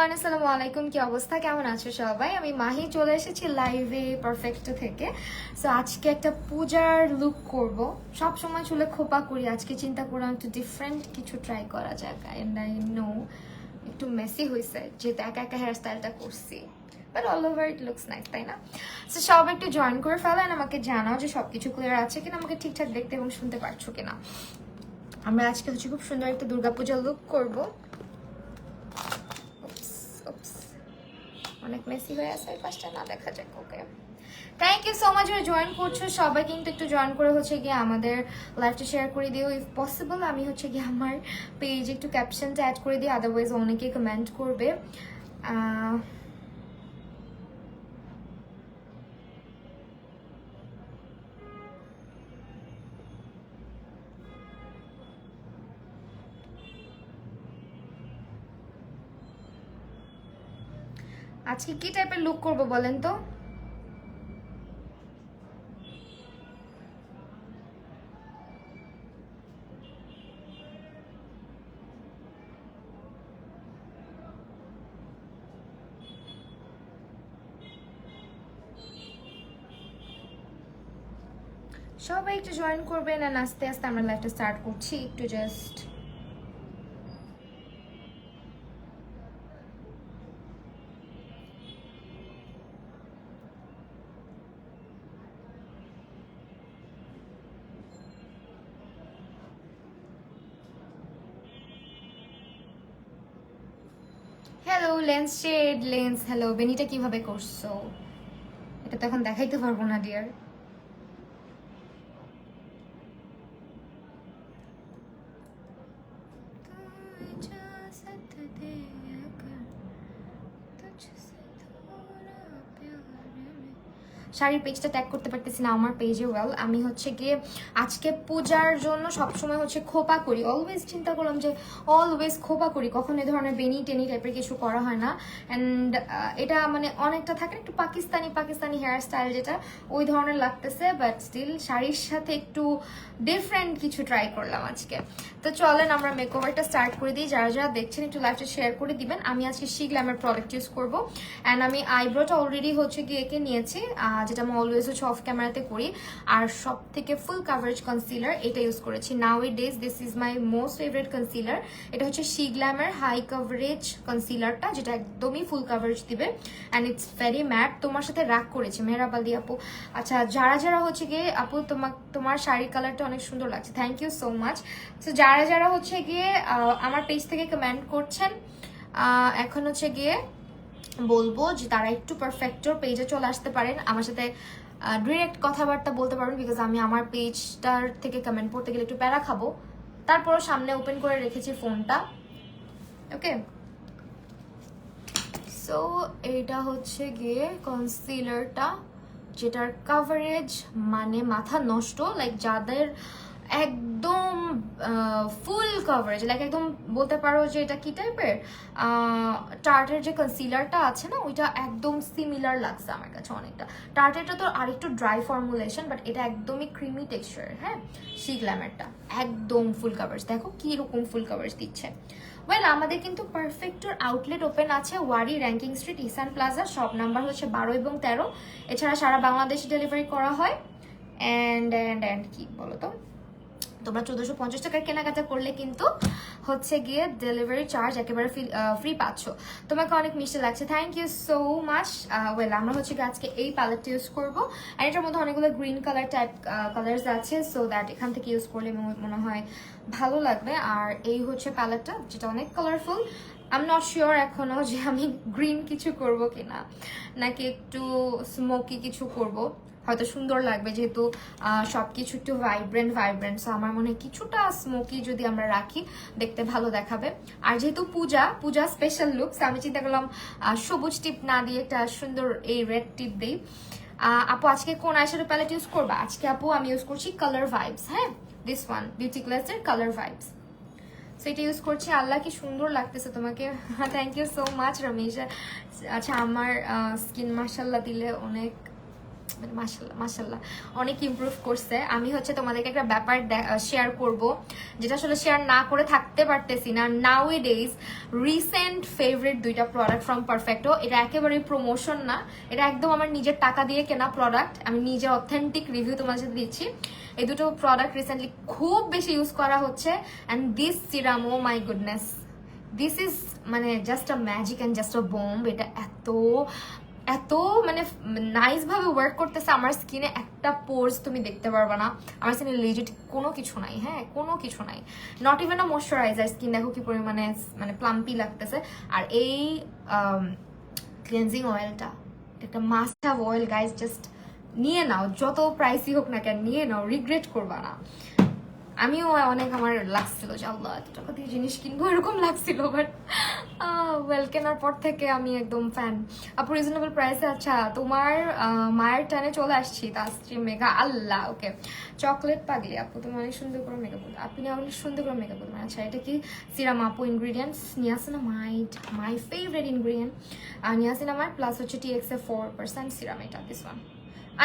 Everyone, আসসালামু আলাইকুম। কি অবস্থা, কেমন আছো সবাই? আমি মাহি চলে এসেছি লাইভে পারফেক্ট থেকে। সো আজকে একটা পূজার লুক করব। সব সময় চুলে খোপা করি, আজকে চিন্তা করলাম একটু ডিফারেন্ট কিছু ট্রাই করা যাক। এন্ড আই নো একটু মেসি হয়েছে যেহেতু একা একা হেয়ার স্টাইলটা করছি, but all over it looks nice, তাই না? সো সব একটু জয়েন করে ফেলেন, আমাকে জানাও যে সবকিছু ক্লিয়ার আছে কিনা, আমাকে ঠিকঠাক দেখতে এবং শুনতে পারছো কিনা। আমরা আজকে হচ্ছে খুব সুন্দর একটা দুর্গাপূজার লুক করবো। অনেক মেসি হয়ে আছে, এই পাশটা না দেখা যাক। ওকে, থ্যাংক ইউ সো মাচ যারা জয়েন করছো। সবাই কিন্তু একটু জয়েন করে হচ্ছে গিয়ে আমাদের লাইভটা শেয়ার করে দিও ইফ পসিবল। আমি হচ্ছে গিয়ে আমার পেজে একটু ক্যাপশনটা অ্যাড করে দিই, আদারওয়াইজ অনেকে কমেন্ট করবে। আজকে কি টাইপের লুক করব বলেন তো? সবাই একটু জয়েন করবেন, আর আস্তে আস্তে আমরা লাইভটা স্টার্ট করছি। একটু just hello lens shade, lens hello. Benita কিভাবে করছো? এটা তো এখন দেখাইতে পারবো না ডিয়ার। শাড়ির পেজটা ট্যাগ করতে পারতেছি না আমার পেজে। ওয়েল, আমি হচ্ছে গিয়ে আজকে পূজার জন্য সবসময় হচ্ছে খোপা করি। অলওয়েজ চিন্তা করলাম যে অলওয়েজ খোপা করি, কখন এ ধরনের বেনি টেনি টাইপের কিছু করা হয় না। অ্যান্ড এটা মানে অনেকটা থাকে একটু পাকিস্তানি পাকিস্তানি হেয়ার স্টাইল, যেটা ওই ধরনের লাগতেছে, বাট স্টিল শাড়ির সাথে একটু ডিফারেন্ট কিছু ট্রাই করলাম আজকে। তো চলেন আমরা মেকওভারটা স্টার্ট করে দিই। যারা যারা দেখছেন একটু লাইভটা শেয়ার করে দিবেন। আমি আজকে শিগ্ল্যামের প্রোডাক্ট ইউজ করবো। অ্যান্ড আমি আইব্রোটা অলরেডি হচ্ছে গিয়ে এঁকে নিয়েছি, যেটা আমি অলওয়েজ হচ্ছে অফ ক্যামেরাতে করি। আর সব থেকে ফুল কাভারেজ কনসিলার এটা ইউজ করেছি। Nowadays this is my most favourite concealer. এটা হচ্ছে শিগ্ল্যামের হাই কাভারেজ কনসিলারটা, যেটা একদমই ফুল কাভারেজ দিবে অ্যান্ড ইটস ভেরি ম্যাট। তোমার সাথে রাগ করেছি মেহরাব আলী আপু। আচ্ছা, যারা যারা হচ্ছে গিয়ে আপু তোমার শাড়ির কালারটা অনেক সুন্দর লাগছে, থ্যাংক ইউ সো মাচ। তো যারা যারা হচ্ছে গিয়ে আমার পেজ থেকে কমেন্ট করছেন, এখন হচ্ছে গিয়ে বলবো যে তারা একটু পারফেক্টর পেজে চলে আসতে পারেন, আমার সাথে ডিরেক্ট কথাবার্তা বলতে পারবেন, বিকজ আমি আমার পেজটার থেকে কমেন্ট পড়তে গেলে একটু প্যারা খাবো। তারপরও সামনে ওপেন করে রেখেছি ফোনটা। ওকে, সো এইটা হচ্ছে গিয়ে কনসিলারটা, যেটার কাভারেজ মানে মাথা নষ্ট। লাইক যাদের একদম ফুল কভারেজ, লাইক একদম বলতে পারো যে এটা কি টাইপের টার্টের যে কনসিলারটা আছে না, ওইটা একদম সিমিলার লাগছে আমার কাছে অনেকটা। টার্টেরটা তো আরেকটু ড্রাই ফর্মুলেশন, বাট এটা একদমই ক্রিমি টেক্সচার। হ্যাঁ, শিগ্ল্যামেরটা একদম ফুল কভারেজ, দেখো কিরকম ফুল কভারেজ দিচ্ছে। ওয়েল, আমাদের কিন্তু পারফেক্টর আউটলেট ওপেন আছে Wari, Rankin street, Ishan plaza. Shop number হচ্ছে 12 এবং 13। এছাড়া সারা বাংলাদেশে ডেলিভারি করা হয়। অ্যান্ড কি বলো তো, তোমরা 1450 টাকার কেনাকাটা করলে কিন্তু হচ্ছে গিয়ে ডেলিভারি চার্জ একেবারে ফ্রি পাচ্ছ। তোমাকে অনেক মিষ্টি লাগছে, thank you so much. Well, আমরা হচ্ছে গিয়ে আজকে এই প্যালেটটা ইউজ করবো। আর এটার মধ্যে অনেকগুলো গ্রিন কালার টাইপ কালার্স আছে, সো দ্যাট এখান থেকে ইউজ করলে মনে হয় ভালো লাগবে। আর এই হচ্ছে প্যালেটটা, যেটা অনেক colourful. I am not sure এখনো যে আমি গ্রিন কিছু করব কিনা, নাকি একটু স্মোকি কিছু করব। হয়তো সুন্দর লাগবে, যেহেতু সবকিছু একটু ভাইব্রেন্ট। সো আমার মনে হয় কিছুটা স্মোকি যদি আমরা রাখি দেখতে ভালো দেখাবে। আর যেহেতু পূজা স্পেশাল লুকস, আমি চিন্তা করলাম সবুজ টিপ না দিয়ে একটা সুন্দর এই রেড টিপ দিই। আপু আজকে কোন আইশ্যাডো প্যালেট ইউজ করবা? আজকে আপু আমি ইউজ করছি কালার ভাইবস। হ্যাঁ, দিস ওয়ান বিউটি ক্লাসের কালার ভাইবস, সো এটা ইউজ করছি। আল্লাহ কি সুন্দর লাগতেছে তোমাকে, thank you so much Ramesh. আচ্ছা, আমার স্কিন মাশাল্লাহ দিলে অনেক মানে মাশাআল্লাহ মাশাআল্লাহ অনেক ইমপ্রুভ করছে। আমি হচ্ছে তোমাদেরকে একটা ব্যাপার শেয়ার করব, যেটা আসলে শেয়ার না করে থাকতে পারতেছি না। নাও এ ডেজ রিসেন্ট ফেভারিট দুইটা প্রোডাক্ট ফ্রম পারফেক্টো। এটা একেবারেই প্রমোশন না, এটা একদম আমার নিজের টাকা দিয়ে কেনা প্রোডাক্ট। আমি নিজে অথেন্টিক রিভিউ তোমার সাথে দিচ্ছি। এই দুটো প্রোডাক্ট রিসেন্টলি খুব বেশি ইউজ করা হচ্ছে। And this serum, oh my goodness, this is মানে just a magic and just a bomb. এটা এত এত মানে নাইস ভাবে ওয়ার্ক করতেছে আমার স্কিনে, একটা পোর্স তুমি দেখতে পারবে না। আমার স্কিনে লিজিট কোনো কিছু নাই, হ্যাঁ কোনো কিছু নাই, not even a moisturiser. Skin দেখো কি পরিমাণে মানে প্লাম্পি লাগতেছে। আর এই ক্লিনজিং অয়েলটা একটা must have oil guys, just নিয়ে নাও, যত প্রাইসই হোক না কেন নিয়ে নাও, রিগ্রেট করবা না। আমিও অনেক আমার লাগছিল যে আল্লাহ এত টাকা দিয়ে জিনিস কিনবো এরকম লাগছিল, বাট ওয়েল কেনার পর থেকে আমি একদম ফ্যান। আপু রিজনেবল প্রাইসে, আচ্ছা তোমার মায়ের টানে চলে আসছি। তাসত্রী মেঘা, আল্লাহ ওকে। চকলেট পাগলি আপু তুমি অনেক সুন্দর করে মেকআপ করো, আপনি অনেক সুন্দর করে মেকআপ করবেন। আচ্ছা এটা কি সিরাম আপু? Ingredients niacinamide, my favourite ingredient. Niacinamide plus হচ্ছে TXA 4% সিরাম, এটা দিস ওয়ান।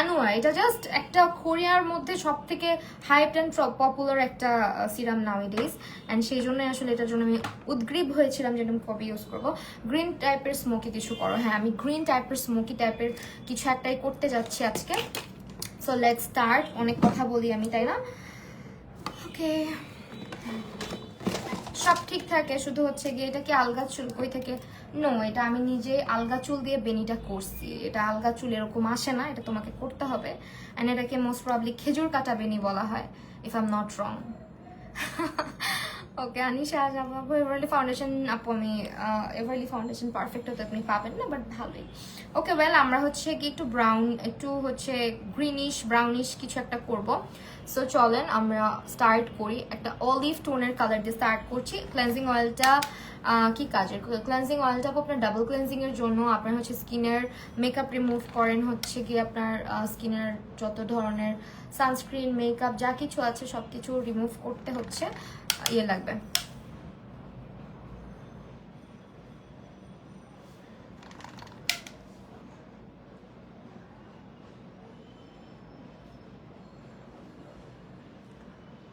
আনুয়া, এটা জাস্ট একটা কোরিয়ার মধ্যে সব থেকে হাইপ অ্যান্ড পপুলার একটা সিরাম নাউএডেজ, অ্যান্ড সেই জন্যই আসলে এটার জন্য আমি উদ্গ্রীব হয়েছিলাম যে আমি কবে ইউজ করবো। গ্রিন টাইপের স্মোকি কিছু করো, হ্যাঁ আমি গ্রিন টাইপের স্মোকি টাইপের কিছু একটাই করতে যাচ্ছি আজকে। So let's start. অনেক কথা বলি আমি, তাই না? ওকে, সব ঠিক থাকে, শুধু হচ্ছে গিয়ে এটা কি আলগা চুল কই থেকে? নো, এটা আমি নিজে আলগা চুল দিয়ে বেনিটা করছি। এটা আলগা চুল এরকম আসে না, এটা তোমাকে করতে হবে। অ্যান্ড এটাকে মোস্ট প্রবলি খেজুর কাটা বেনি বলা হয়, if I am not wrong. Okay Anisha, আপু এভারলি ফাউন্ডেশন, আপু আমি এভারলি ফাউন্ডেশন পারফেক্ট হতে আপনি পাবেন না, বাট ভালোই। ওকে ওয়েল, আমরা হচ্ছে কি একটু ব্রাউন, একটু হচ্ছে গ্রিনিশ ব্রাউনিশ কিছু একটা করব। সো চলেন আমরা স্টার্ট করি। একটা অলিভ টোনের কালার দিয়ে স্টার্ট করছি। ক্লেন্সিং অয়েলটা কি কাজের? ক্লেন্সিং অয়েলটা আপনার ডাবল ক্লেন্সিং এর জন্য, আপনার হচ্ছে স্কিনের মেকআপ রিমুভ করেন, হচ্ছে কি আপনার স্কিনের যত ধরনের সানস্ক্রিন মেকআপ যা কিছু আছে সব কিছু রিমুভ করতে হচ্ছে ইয়ে লাগবে।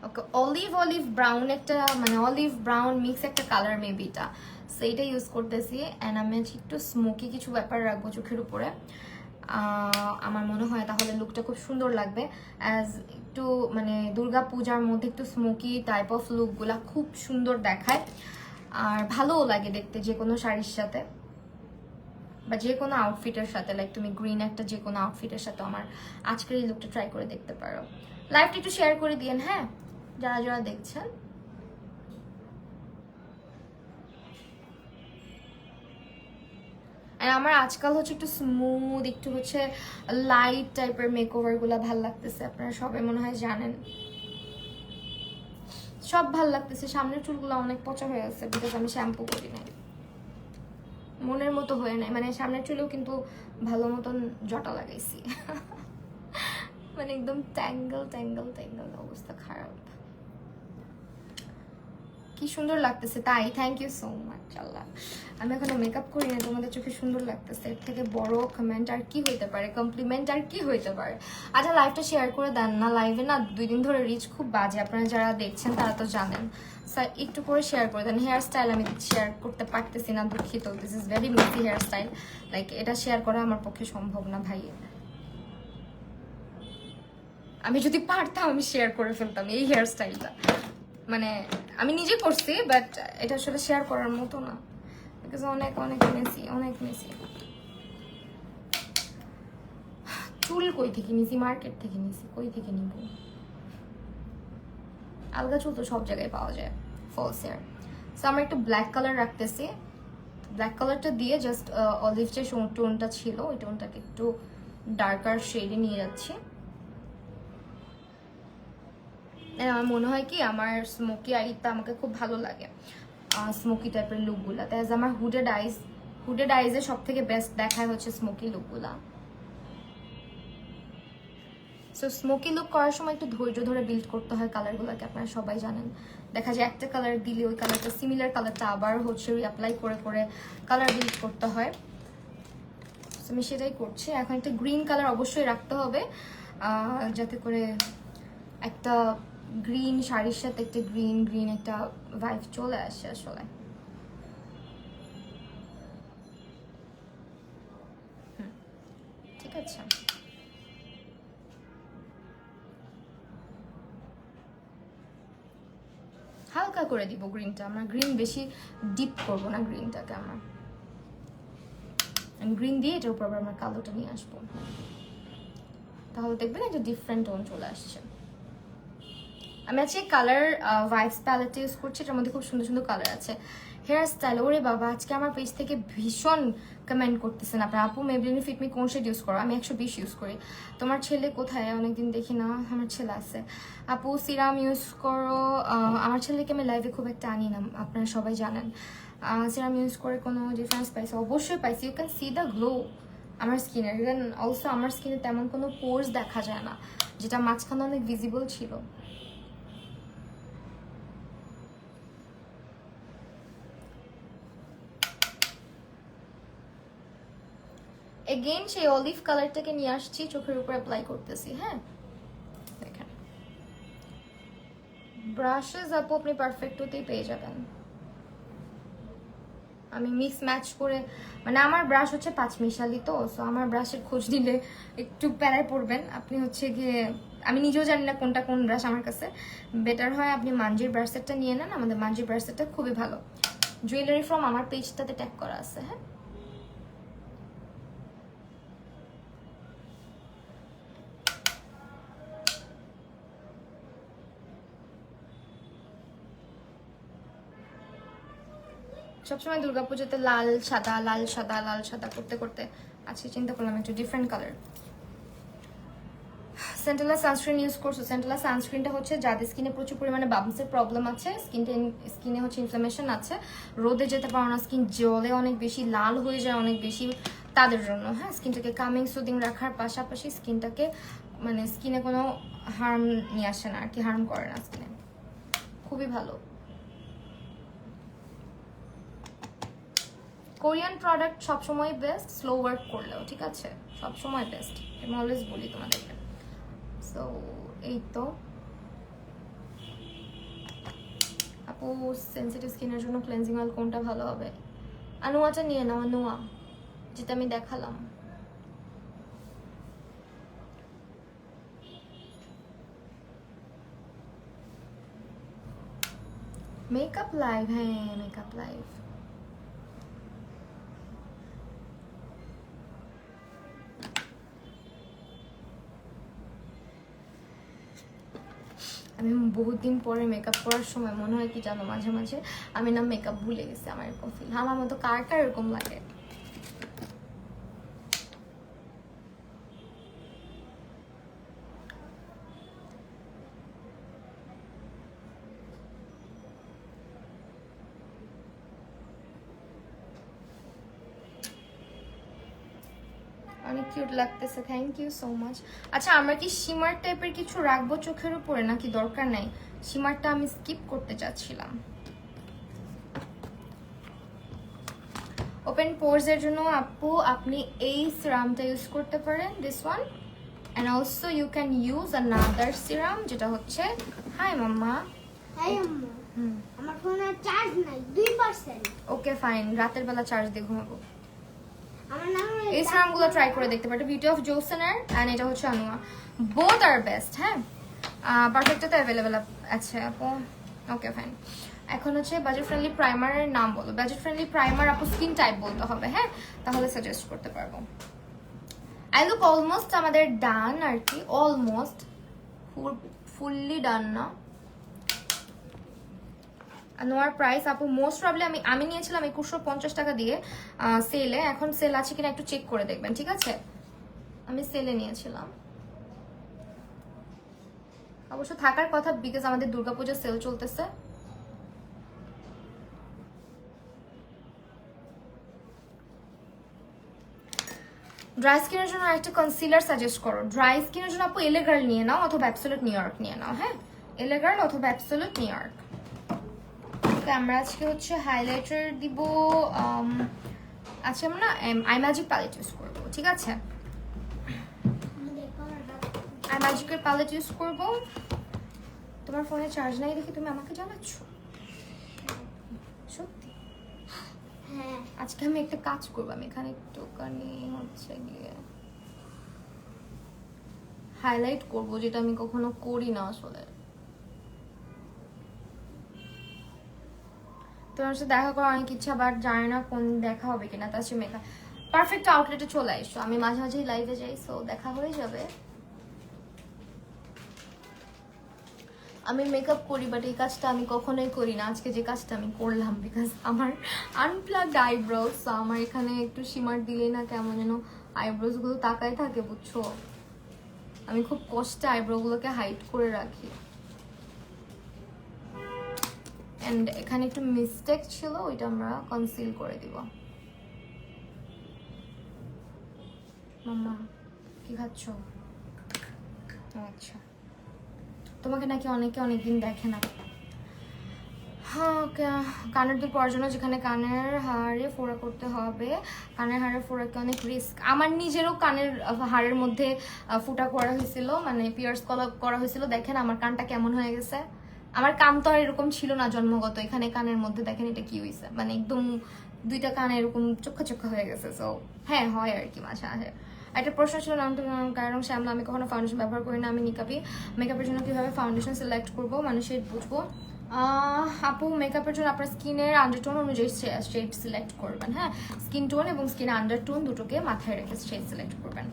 ওকে, অলিভ ব্রাউন একটা, মানে অলিভ ব্রাউন মিক্স একটা কালার মেবি এটা, সেইটা ইউজ করতেছি। অ্যান্ড আমি একটু স্মোকি কিছু ব্যাপার রাখবো চোখের উপরে। আমার মনে হয় তাহলে লুকটা খুব সুন্দর লাগবে। অ্যাজ একটু মানে দুর্গা পূজার মধ্যে একটু স্মোকি টাইপ অফ লুকগুলা খুব সুন্দর দেখায়, আর ভালোও লাগে দেখতে যে কোনো শাড়ির সাথে বা যে কোনো আউটফিটের সাথে। লাইক তুমি গ্রিন একটা যে কোনো আউটফিটের সাথে আমার আজকের এই লুকটা ট্রাই করে দেখতে পারো। লাইভটা একটু শেয়ার করে দিয়েন, হ্যাঁ যারা যারা দেখছেন। আর আমার আজকাল হচ্ছে একটু স্মুথ, একটু হচ্ছে লাইট টাইপের মেকওভার গুলা ভাল লাগতেছে। আপনারা সবাই মনে হয় জানেন, সব ভাল লাগতেছে। সামনের চুলগুলো অনেক পচা হয়ে আছে, বিকজ আমি শ্যাম্পু করি নাই, মনের মতো হয়ে নাই। মানে সামনের চুলেও কিন্তু ভালো মতন জটা লাগাইছি। মানে একদম ট্যাঙ্গল ট্যাঙ্গল ট্যাঙ্গল, অবস্থা খারাপ। কি সুন্দর লাগতেছে, তাই থ্যাংক ইউ সো মাচ। আল্লাহ, আমি এখনো মেকআপ করি না, তোমাদের চোখে সুন্দর লাগতেছে, এর থেকে বড় কমেন্ট আর কি হইতে পারে, কমপ্লিমেন্ট আর কি হইতে পারে। আচ্ছা লাইভটা শেয়ার করে দেন না, লাইভে না 2 দিন ধরে রিচ খুব বাজে, আপনারা যারা দেখছেন তারা তো জানেন। স্যার একটু করে শেয়ার করে দেন। হেয়ার স্টাইল আমি শেয়ার করতে পারতেছি না, দুঃখিত। This is very messy hair style, like এটা শেয়ার করা আমার পক্ষে সম্ভব না ভাই। আমি যদি পারতাম আমি শেয়ার করে ফেলতাম এই হেয়ার স্টাইলটা, মানে আমি নিজে করছি, বাট এটা আসলে শেয়ার করার মতো না, বিকজ অনেক অনেক মেসি, অনেক মেসি। চুল কই থেকে নিছি? মার্কেট থেকে নিছি, কই থেকে নিব? আলগা চুল তো সব জায়গায় পাওয়া যায়, ফলস হেয়ার। সো আমরা একটু ব্ল্যাক কালার রাখতেছি। ব্ল্যাক কালারটা দিয়ে জাস্ট অলিভ যে টোনটা ছিল ওই টোনটাকে একটু ডার্কার শেডে নিয়ে যাচ্ছি। আমার মনে হয় কি আমার স্মোকি আইটা আমাকে খুব ভালো লাগে, স্মোকি টাইপের লুকগুলাতে। অ্যাজ আমার হুডেড আইজে সব থেকে বেস্ট দেখায় হচ্ছে স্মোকি লুকগুলা। সো স্মোকি লুক করার সময় একটু ধৈর্য ধরে বিল্ড করতে হয় কালারগুলোকে, আপনারা সবাই জানেন। দেখা যায় একটা কালার দিলে ওই কালারটা সিমিলার কালারটা আবার হচ্ছে অ্যাপ্লাই করে করে কালার বিল্ড করতে হয়। আমি সেটাই করছি। এখন একটা গ্রিন কালার অবশ্যই রাখতে হবে, যাতে করে একটা গ্রিন শাড়ির সাথে একটা গ্রিন গ্রিন একটা ভাইব চলে আসে আসলে। ঠিক আছে, হালকা করে দিব গ্রিনটা, আমরা গ্রিন বেশি ডিপ করব না গ্রিনটাকে আমরা। গ্রিন দিয়ে এটার উপর আবার আমরা কালোটা নিয়ে আসবো, তাহলে দেখবেন একটা ডিফারেন্ট টোন চলে আসছে। আমি আজকে কালার ভাইবস প্যালেটটা ইউজ করছি, এটার মধ্যে খুব সুন্দর সুন্দর কালার আছে। হেয়ার স্টাইল, ওরে বাবা আজকে আমার পেজ থেকে ভীষণ কমেন্ট করতেছেন আপনার, আপু মেবলিন ফিটমি কোন শেড ইউজ করো? আমি 120 ইউজ করি। তোমার ছেলে কোথায়? অনেকদিন দেখি না। আমার ছেলে আছে। আপু সিরাম ইউজ করো? আমার ছেলেকে আমি লাইভে খুব একটা আনি না, আপনারা সবাই জানেন। সিরাম ইউজ করে কোনো ডিফারেন্স পাইছে? অবশ্যই পাইছি। You can see the glow আমার স্কিনের। ইভেন অলসো আমার স্কিনে তেমন কোনো পোর্স দেখা যায় না, যেটা মাঝখানে অনেক ভিজিবল ছিল। এগেইন সেই অলিভ কালারটাকে নিয়ে আসছি, চোখের উপর অ্যাপ্লাই করতেছি। হ্যাঁ দেখেন, ব্রাশেস আপু আপনি পারফেক্ট হতেই পেয়ে যাবেন। আমি মিক্স ম্যাচ করে, মানে আমার ব্রাশ হচ্ছে 5 মিশালি, তো সো আমার ব্রাশের খোঁজ দিলে একটু প্যারায় পড়বেন। আপনি হচ্ছে গিয়ে, আমি নিজেও জানি না কোনটা কোন ব্রাশ আমার কাছে। বেটার হয় আপনি মানজির ব্রাশ সেটটা নিয়ে নেন, আমাদের মানজির ব্রাশ সেটটা খুবই ভালো। জুয়েলারি ফ্রম আমার পেজটাতে ট্যাগ করা আছে। হ্যাঁ সবসময় দুর্গাপুজোতে লাল সাদা লাল সাদা লাল সাদা করতে করতে আজকে চিন্তা করলাম একটু different colour. Centella sunscreen use করছো? সেন্টেলা সানস্ক্রিনটা হচ্ছে যাদের স্কিনে প্রচুর পরিমাণে বাবলসের প্রবলেম আছে, স্কিনে হচ্ছে ইনফ্লামেশন আছে, রোদে যেতে পারো না, স্কিন জলে অনেক বেশি লাল হয়ে যায় অনেক বেশি, তাদের জন্য। হ্যাঁ, স্কিনটাকে কামিং সুদিং রাখার পাশাপাশি স্কিনটাকে, মানে স্কিনে কোনো হার্ম নিয়ে আসে না আর কি, হার্ম করে না স্কিনে, খুবই ভালো। কোরিয়ান প্রোডাক্ট সবসময় বেস্ট, স্লো ওয়ার্ক করলেও। ঠিক আছে, সবসময় বেস্ট, আমি অলওয়েজ বলি তোমাদেরকে। সো এই তো আপু, সেন্সিটিভ স্কিনের জন্য ক্লেন্সিং অয়েল কোনটা ভালো হবে? আনুয়াটা নিয়ে নাও, আনুয়া যেটা আমি দেখালাম। মেকআপ লাইভ, হ্যাঁ মেকআপ লাইভ। আমি বহুত দিন পরে মেকআপ করার সময় মনে হয় কি জানো, মাঝে মাঝে আমি না মেকআপ ভুলে গেছি। আমার এরকম ফিল, আমার মতো কার কার এরকম লাগে? অনেক কিউট লাগতেছে, থ্যাংক ইউ সো মাচ। আচ্ছা, আমরা কি শিমার টাইপের কিছু রাখবো চোখের উপরে নাকি দরকার নাই? শিমারটা আমি স্কিপ করতে চাচ্ছিলাম। ওপেন পোরস এর জন্য আপু আপনি এই সিরামটা ইউজ করতে পারেন, this one. And also you can use another serum, যেটা হচ্ছে, হাই মাম্মা। হাই আম্মা। আমার ফোনে চার্জ নাই, 2%। ওকে ফাইন, রাতের বেলা চার্জ দিয়ে ঘুমাবো। আমার নাম এই সিরামগুলো ট্রাই করে দেখতে পারো, বিউটি অফ জোসেনের, এন্ড এটা হচ্ছে আনুয়া। বোথ আর বেস্ট। হ্যাঁ, পারফেক্টটা তো অ্যাভেলেবেল আছে আপু। ওকে ফাইন, এখন হচ্ছে বাজেট ফ্রেন্ডলি প্রাইমারের নাম বলো। বাজেট ফ্রেন্ডলি প্রাইমার আপু স্কিন টাইপ বলতে হবে, হ্যাঁ তাহলে সাজেস্ট করতে পারবো। আই লুক অলমোস্ট আমাদের ডান আর কি, অলমোস্ট ফুললি ডান না। নোয়ার প্রাইস আপু মোস্ট প্রবলি আমি নিয়েছিলাম 2150 টাকা দিয়ে সেলে, এখন সেল আছে কিনা একটু চেক করে দেখবেন, ঠিক আছে? আমি সেলে নিয়েছিলাম, অবশ্য থাকার কথা, বিকজ আমাদের দুর্গাপূজার সেল চলতেছে। ড্রাই স্কিনের জন্য একটা কনসিলার সাজেস্ট করো। ড্রাই স্কিনের জন্য আপু এলে গার্ল নিয়ে নাও অথবা অ্যাবসোলিউট নিউ ইয়র্ক নিয়ে নাও। হ্যাঁ, এলে গার্ল অথবা অ্যাবসোলিউট নিউ ইয়র্ক। আমরা আজকে হচ্ছে হাইলাইটার দিব আচ্ছা আমরা না আই ম্যাজিক প্যালেট ইউজ করবো, ঠিক আছে? আই ম্যাজিকের প্যালেট ইউজ করবো। তোমার ফোনে চার্জ নাই দেখে তুমি আমাকে জানাচ্ছ? সত্যি? হ্যাঁ। আজকে আমি একটা কাজ করবো, আমি এখানে একটুখানি হচ্ছে গিয়ে হাইলাইট করবো, যেটা আমি কখনো করি না আসলে। তোমার সাথে দেখা করার অনেক ইচ্ছা, বাট জানি না কোন দেখা হবে কিনা। তার সাথে মেকআপ পারফেক্ট আউটলেটে চলে এসো, আমি মাঝে মাঝেই লাইভে যাই, সো দেখা হয়ে যাবে। আমি মেকআপ করি, বাট এই কাজটা আমি কখনোই করি না। আজকে যে কাজটা আমি করলাম, বিকজ আমার আনপ্লাগড আইব্রোজ, সো আমার এখানে একটু শিমার দিলেই না কেমন যেন আইব্রোজ গুলো তাকায় থাকে, বুঝছো? আমি খুব কষ্টে আইব্রো গুলোকে হাইড করে রাখি। এন্ড এখানে একটু মিস্টেক ছিল, ওইটা আমরা কনসিল করে দিব। মাম্মা কি খাচ্ছ? আচ্ছা, তোমাকে নাকি অনেকে অনেকদিন দেখে না। হ্যাঁ, কানের দুল পরার জন্য যেখানে কানের হাড়ে ফোড়া করতে হবে, কানের হাড়ে ফোড়াকে অনেক রিস্ক। আমার নিজেরও কানের হাড়ের মধ্যে ফুটা করা হয়েছিল, মানে পিয়ার্স করা হয়েছিল। দেখেন আমার কানটা কেমন হয়ে গেছে। আমার কান তো আর এরকম ছিল না জন্মগত, এখানে কানের মধ্যে দেখেন এটা কি হয়েছে, মানে একদম দুইটা কান এরকম চোখা চোখা হয়ে গেছে। সো হ্যাঁ, হয় আর কি, মাঝে মাঝে। একটা প্রশ্ন ছিল কারণ শ্যামলা, আমি কখনো ফাউন্ডেশন ব্যবহার করি না, আমি নিকাবি। মেকআপের জন্য কিভাবে ফাউন্ডেশন সিলেক্ট করবো, মানে শেড বুঝবো? আপু, মেকআপের জন্য আপনার স্কিনের আন্ডারটোন অনুযায়ী শেড সিলেক্ট করবেন। হ্যাঁ, স্কিন টোন এবং স্কিন আন্ডারটোন দুটোকে মাথায় রেখে শেড সিলেক্ট করবেন।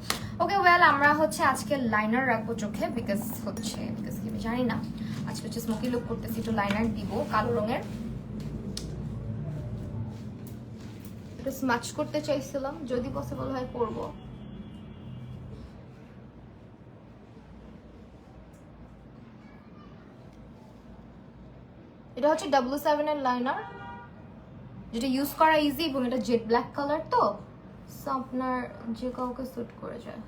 ওকে, ওয়েল, আমরা হচ্ছে আজকে লাইনার রাখবো চোখে, বিকজ কি আমি জানি না, আজকে হচ্ছে স্মোকি লুক করতেছি, একটু লাইনার দিব কালো রঙের। একটু স্মাচ করতে চাইছিলাম, যদি পসিবল হয় করবো। এটা হচ্ছে W7 এর লাইনার, যেটা ইউজ করা ইজি এবং এটা জেড ব্ল্যাক কালার, তো আপনার যে কাউকে স্যুট করে যায়।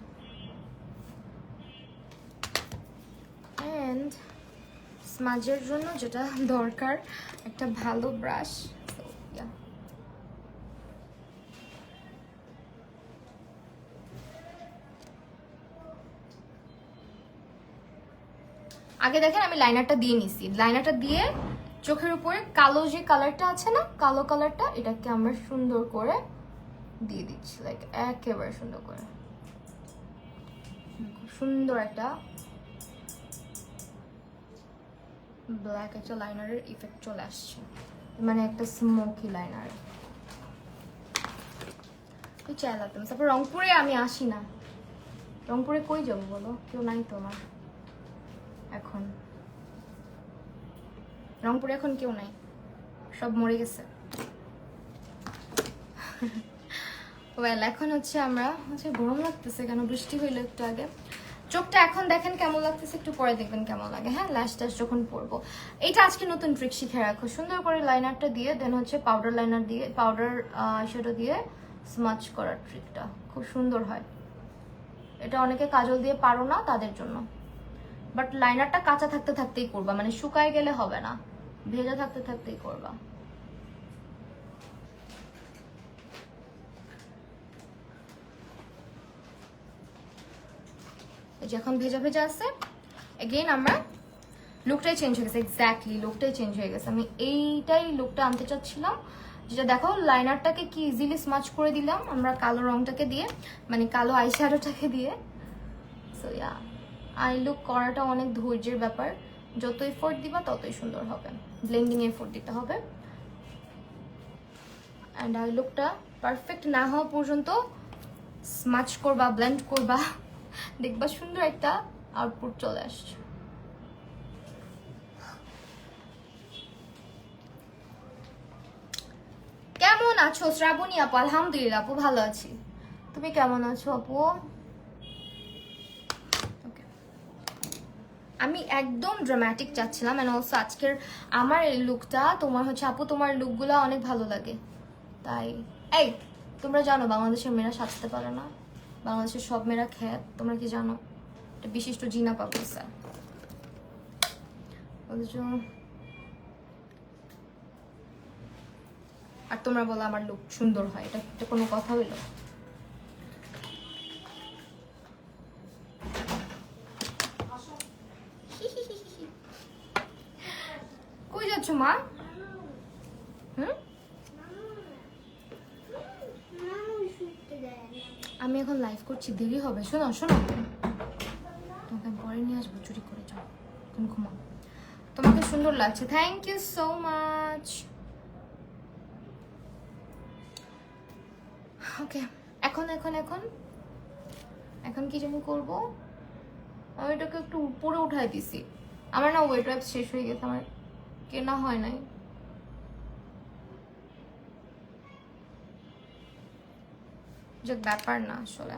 এন্ড স্মাজের জন্য যেটা দরকার, একটা ভালো ব্রাশ। আগে দেখেন আমি লাইনারটা দিয়ে নিছি, লাইনারটা দিয়ে চোখের উপরে কালো যে কালারটা আছে না, কালো কালারটা, এটাকে আমরা সুন্দর করে দিয়ে দিচ্ছি, লাইক একেবারে সুন্দর করে। খুব সুন্দর একটা ব্ল্যাক একটা লাইনারের ইফেক্ট চলে আসছে, মানে একটা স্মোকি লাইনার। তুই চাই লাগতাম। তারপর রংপুরে আমি আসি না, রংপুরে কই যাবো বলো, কেউ নাই তোমার এখন। রংপুরে এখন কেউ নাই, সব মরে গেছে। ওয়েল, এখন হচ্ছে আমরা হচ্ছে গরম লাগতেছে কেন, বৃষ্টি হইলো একটু আগে। চোখটা এখন দেখেন কেমন লাগতেছে, একটু পরে দেখবেন কেমন লাগে। হ্যাঁ, ল্যাশ ট্যাশ যখন পরবো। এইটা আজকে নতুন ট্রিক শিখে রাখো, সুন্দর করে লাইনারটা দিয়ে দেন হচ্ছে পাউডার লাইনার দিয়ে, পাউডার আইশ্যাডো দিয়ে স্মাচ করার ট্রিকটা খুব সুন্দর হয়। এটা অনেকে কাজল দিয়ে পারো না তাদের জন্য, বাট লাইনারটা কাঁচা থাকতে থাকতেই করবা, মানে শুকায় গেলে হবে না, ভেজা থাকতে থাকতেই করবা। যখন ভেজা ভেজা আছে, এগেইন আমরা লুকটাই চেঞ্জ হয়ে গেছে, এক্স্যাক্টলি লুকটাই চেঞ্জ হয়ে গেছে। আমি এইটাই লুকটা আনতে চাচ্ছিলাম, যেটা দেখো লাইনারটাকে কি ইজিলি স্মাচ করে দিলাম আমরা কালো রংটাকে দিয়ে, মানে কালো আইশ্যাডোটাকে দিয়ে। সো ইয়া, আই লুক করাটা অনেক ধৈর্যের ব্যাপার, যত এফোর্ট দিবা ততই সুন্দর হবে, ব্লেন্ডিং এফোর্ট দিতে হবে। অ্যান্ড আই লুকটা পারফেক্ট না হওয়া পর্যন্ত স্মাচ করবা, ব্লেন্ড করবা, দেখবা সুন্দর একটা আউটপুট চলে আসছে। কেমন আছো শ্রাবণী আপু? আলহামদুলিল্লাহ আপু, ভালো আছি। তুমি কেমন আছো আপু? আমি একদম ড্রামাটিক চাচ্ছিলাম, এন্ড অলসো আজকের আমার এই লুকটা তোমার হচ্ছে আপু, তোমার লুকগুলো অনেক ভালো লাগে। তাই এই তোমরা জানো বাংলাদেশের মেয়েরা সাজতে পারে না, বাংলাদেশের সব মেয়েরা খ্যাত, তোমরা কি জানো? এটা বিশিষ্ট জিনা প্রফেসর বলছো। আর তোমরা বলো আমার লুক সুন্দর হয়, এটা কোনো কথা হইলো? কই যাচ্ছ মা? আমি এখন লাইভ করছি, দেরি হবে। শোনো শোনো, তোমাকে আমি পরে নিয়ে আসবো, চুরি করে যাও, তুমি ঘুমাও। তোমাকে সুন্দর লাগছে, থ্যাংক ইউ সো মাচ। ওকে, এখন এখন এখন এখন কি যেন করবো, আমি এটাকে একটু উপরে উঠাই দিছি। আমার না ওয়েট ওয়াইপস শেষ হয়ে গেছে, আমার কেনা হয় নাই। যে ব্যাপার না আসলে।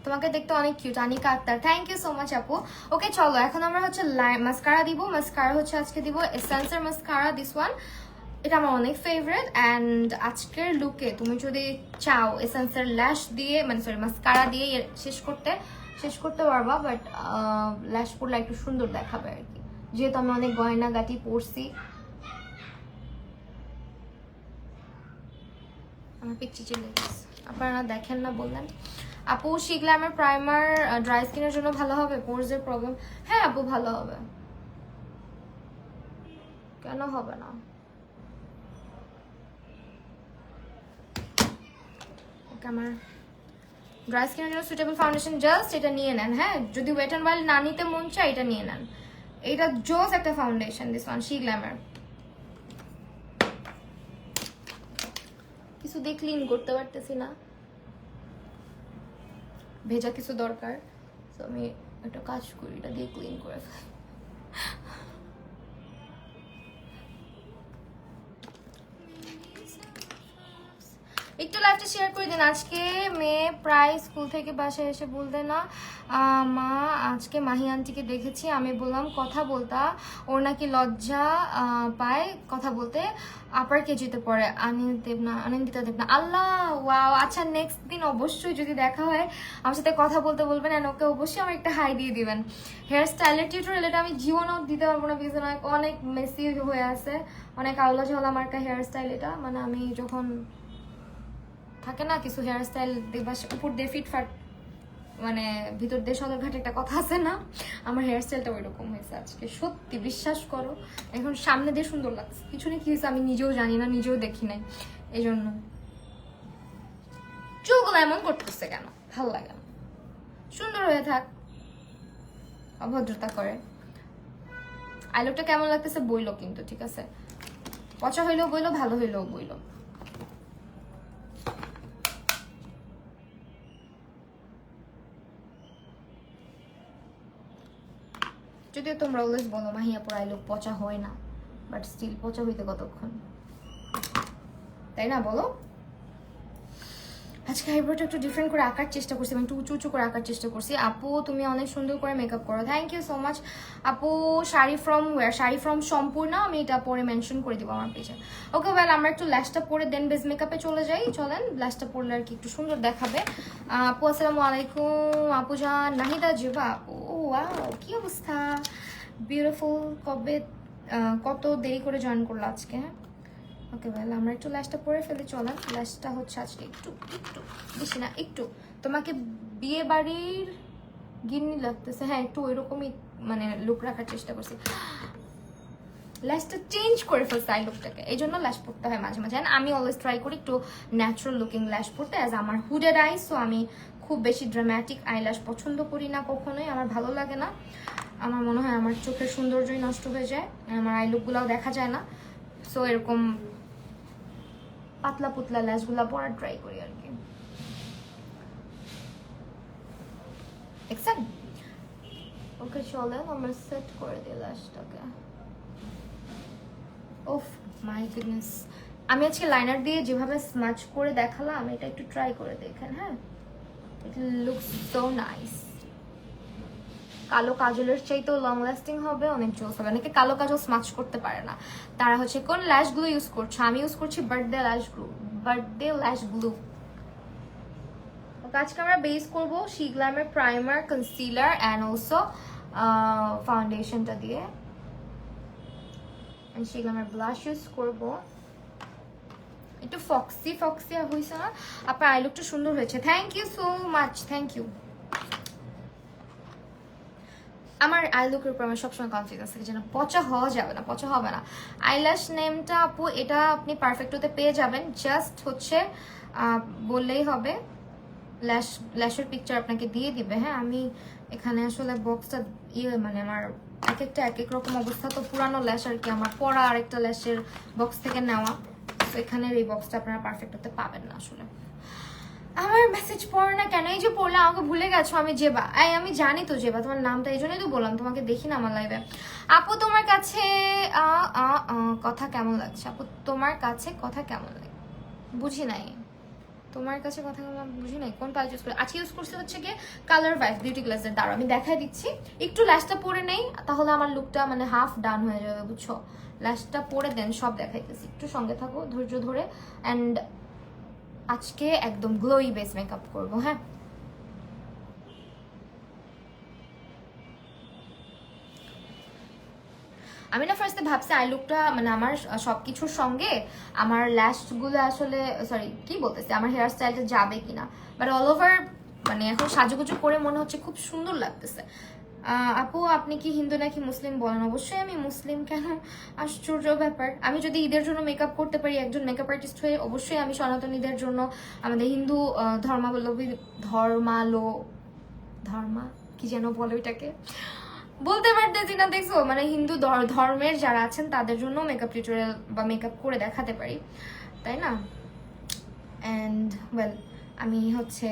তোমাকে দেখতে অনেক cute, Anika Akter, thank you so much আপু। ওকে চলো এখন আমরা হচ্ছে মাস্কারা দিব। মাস্কারা হচ্ছে আজকে দিব এসেন্সের মাস্কারা, দিস ওয়ান। এটা আমার অনেক ফেভারিট। অ্যান্ড আজকের লুকে তুমি যদি চাও এসেন্সের ল্যাশ দিয়ে, মানে সরি মাস্কারা দিয়ে শেষ করতে পারবা, বাট ল্যাশ পরলে একটু সুন্দর দেখাবে আর কি, যেহেতু আমি অনেক গয়না গাটি পরছি। আমার পিকচি চলে গেছে, আপনারা দেখেন না বললেন। আপু শিগ্লামের প্রাইমার ড্রাই স্কিনের জন্য ভালো হবে, পোরসের প্রবলেম? হ্যাঁ আপু ভালো হবে, কেন হবে না। ওকে, আমার ড্রাই স্কিনের জন্য সুইটেবল ফাউন্ডেশন জাস্ট এটা নিয়ে নেন। হ্যাঁ, যদি ওয়েট অ্যান্ড ওয়াইল্ড না নিতে মন চায় এটা নিয়ে নেন, এটা জোস একটা ফাউন্ডেশন, দিস ওয়ান শিগ্লামের। কিছু দিয়ে ক্লিন করতে পারতেছি না, ভেজা কিছু দরকার, তো আমি একটা কাজ করি, এটা দিয়ে ক্লিন করে ফেলি। একটু লাইভটা শেয়ার করে দিন। আজকে মেয়ে প্রায় স্কুল থেকে বাসায় এসে বলতে না মা আজকে মাহি আন্টিকে দেখেছি, আমি বললাম কথা বলতা, ওর নাকি লজ্জা পায় কথা বলতে, আপার কেজিতে পড়ে, আনন্দিতা দেব না। আল্লাহ, ওয়াও, আচ্ছা নেক্সট দিন অবশ্যই যদি দেখা হয় আমার সাথে কথা বলতে বলবেন, আর ওকে অবশ্যই আমার একটা হাই দিয়ে দিবেন। হেয়ার স্টাইলের টিউটোরিয়াল এটা আমি জীবনও দিতে পারবো না, বিকজ অনেক মেসি হয়ে আছে, অনেক আউলা ঝালা মার্কা হেয়ার স্টাইল এটা। মানে আমি যখন থাকে না কিছু হেয়ার স্টাইল উপর দিয়ে ফিটফাট, মানে ভিতর দিয়ে সদরঘাটে একটা কথা আছে না, আমার হেয়ার স্টাইলটা ওই রকম হয়েছে আজকে, সত্যি বিশ্বাস করো। এখন সামনে দিয়ে সুন্দর লাগছে, পিছনে কি হয়েছে আমি নিজেও জানি না, নিজেও দেখি নাই, এই জন্য। চুলগুলো এমন করতেছে কেন, ভাল লাগে না, সুন্দর হয়ে থাক, অভদ্রতা করে। আইলুকটা কেমন লাগতেছে বইলো কিন্তু, ঠিক আছে? পচা হইলেও বইলো, ভালো হইলেও বইলো। যদিও তোমরা অলওয়েজ বলো মাহিয়া পর আইলুক পচা হয় না, বাট স্টিল পচা হইতে কতক্ষণ, তাই না বলো? আজকে আইব্রোটা একটু ডিফারেন্ট করে আঁকার চেষ্টা করছি, আমি একটু উঁচু উঁচু করে আঁকার চেষ্টা করছি। আপু তুমি অনেক সুন্দর করে মেকআপ করো, থ্যাংক ইউ সো মাচ আপু। Sari from war? Sari from সম্পূর্ণ, আমি এটা পরে মেনশন করে দিব আমার পেজে। ওকে ওয়েল, আমরা একটু ল্যাশটা পরে দেন বেস মেকআপে চলে যাই, চলেন। ল্যাশটা পরলে আর কি একটু সুন্দর দেখাবে। আপু আসসালামু আলাইকুম। আপু জান, নাহিদা জেবা আপু, ও ওয়াও, কি অবস্থা, বিউটিফুল। কবে কত দেরি করে জয়েন করলো আজকে? হ্যাঁ ওকে ওয়েল, আমরা একটু ল্যাশটা পরে ফেলি, চলেন। ল্যাশটা হচ্ছে আজকে একটু একটু বেশি না, একটু তোমাকে বিয়ে বাড়ির গিন্নি লাগতেছে, হ্যাঁ একটু ওইরকমই মানে লুক রাখার চেষ্টা করছি। ল্যাশটা চেঞ্জ করে ফেলছে আই লুকটাকে, এই জন্য ল্যাশ পরতে হয় মাঝে মাঝে। আমি অলওয়েজ ট্রাই করি একটু ন্যাচারাল লুকিং ল্যাশ পরতে, অ্যাজ আমার হুডেড আই, সো আমি খুব বেশি ড্রামাটিক আইল্যাশ পছন্দ করি না কখনোই, আমার ভালো লাগে না। আমার মনে হয় আমার চোখের সৌন্দর্যই নষ্ট হয়ে যায়, আমার আই লুকগুলোও দেখা যায় না, সো এরকম পাতলা পুতলা ল্যাশগুলা পরার ট্রাই করি আর কি। দেখছেন? ওকে চলেন আমরা সেট করে দিই ল্যাশটাকে। ওফ মাই গুডনেস, আমি আজকে লাইনার দিয়ে যেভাবে স্মাচ করে দেখালাম, এটা একটু ট্রাই করে দেখেন। হ্যাঁ, ইট লুকস সো নাইস। কালো কাজলের চাইতেও লং লাস্টিং হবে, অনেক জোস হবে। অনেকে কালো কাজল স্মাচ করতে পারে না, তারা হচ্ছে কোন ল্যাশ গ্লু ইউজ করছে? আমি ইউজ করছি বার্থডে ল্যাশ গ্লু। আজকে আমরা বেস করবো শিগ্লামের প্রাইমার, কনসিলার অ্যান্ড অলসো ফাউন্ডেশনটা দিয়ে। শিগ্লামের ব্লাশ ইউজ করবো, একটু ফক্সি ফক্সি হয়েছে না? আপনার আই লুকটা সুন্দর হয়েছে, thank you so much, thank you. আমার আই লুকের উপর আমার সবসময় কনফিডেন্স থাকে যেন পচা হওয়া যাবে না, পচা হবে না। আইল্যাশ নেমটা আপু এটা আপনি পারফেক্ট হতে পেয়ে যাবেন, জাস্ট হচ্ছে বললেই হবে। ল্যাশের পিকচার আপনাকে দিয়ে দিবে। হ্যাঁ, আমি এখানে আসলে বক্সটা মানে আমার এক একটা এক এক রকম অবস্থা, তো পুরানো ল্যাশ আর কি আমার পরা আরেকটা ল্যাশের বক্স থেকে নেওয়া, তো এখানের এই বক্সটা আপনারা পারফেক্ট হতে পাবেন না আসলে। আমার মেসেজ পড়ো না কেন? এই যে পড়লে আমাকে ভুলে গেছো। আমি জেবা, আমি জানি তো জেবা তোমার নামটা, এই জন্যই তো বললাম তোমাকে দেখি না আমার লাইভে। আপু তোমার কাছে কথা কেমন লাগছে? আপু তোমার কাছে কথা কেমন লাগে? বুঝি নাই তোমার কাছে কথা কেমন, বুঝি নাই কোন প্যালেট ইউজ করে। আজকে ইউজ করছে হচ্ছে গিয়ে কালার ভাইস বিউটি গ্লাসের। দাঁড়াও আমি দেখাই দিচ্ছি, একটু ল্যাশটা পরে নেই, তাহলে আমার লুকটা মানে হাফ ডান হয়ে যাবে, বুঝছো? ল্যাশটা পরে দেন সব দেখাইতেছি, একটু সঙ্গে থাকো ধৈর্য ধরে। অ্যান্ড আজকে একদম গ্লোই বেস মেকআপ করবো। হ্যাঁ, আমি না ফার্স্টে ভাবছি আই লুকটা মানে আমার সবকিছুর সঙ্গে আমার ল্যাশগুলো আসলে সরি কি বলতেছি আমার হেয়ার স্টাইলটা যাবে কিনা, বাট অল ওভার মানে এখন সাজুগুজু করে মনে হচ্ছে খুব সুন্দর লাগতেছে। আপু আপনি কি হিন্দু নাকি মুসলিম বলেন? অবশ্যই আমি মুসলিম। কেন? আশ্চর্য ব্যাপার। আমি যদি ঈদের জন্য মেকআপ করতে পারি একজন মেকআপ আর্টিস্ট হয়ে, অবশ্যই আমি সনাতনীদের জন্য আমাদের হিন্দু ধর্মাবলম্বী ধর্মা কি যেন বলে ওইটাকে বলতে পারতেছি না, দেখছো? মানে হিন্দু ধর্মের যারা আছেন তাদের জন্য মেকআপ টিউটোরিয়াল বা মেকআপ করে দেখাতে পারি, তাই না? অ্যান্ড ওয়েল আমি হচ্ছে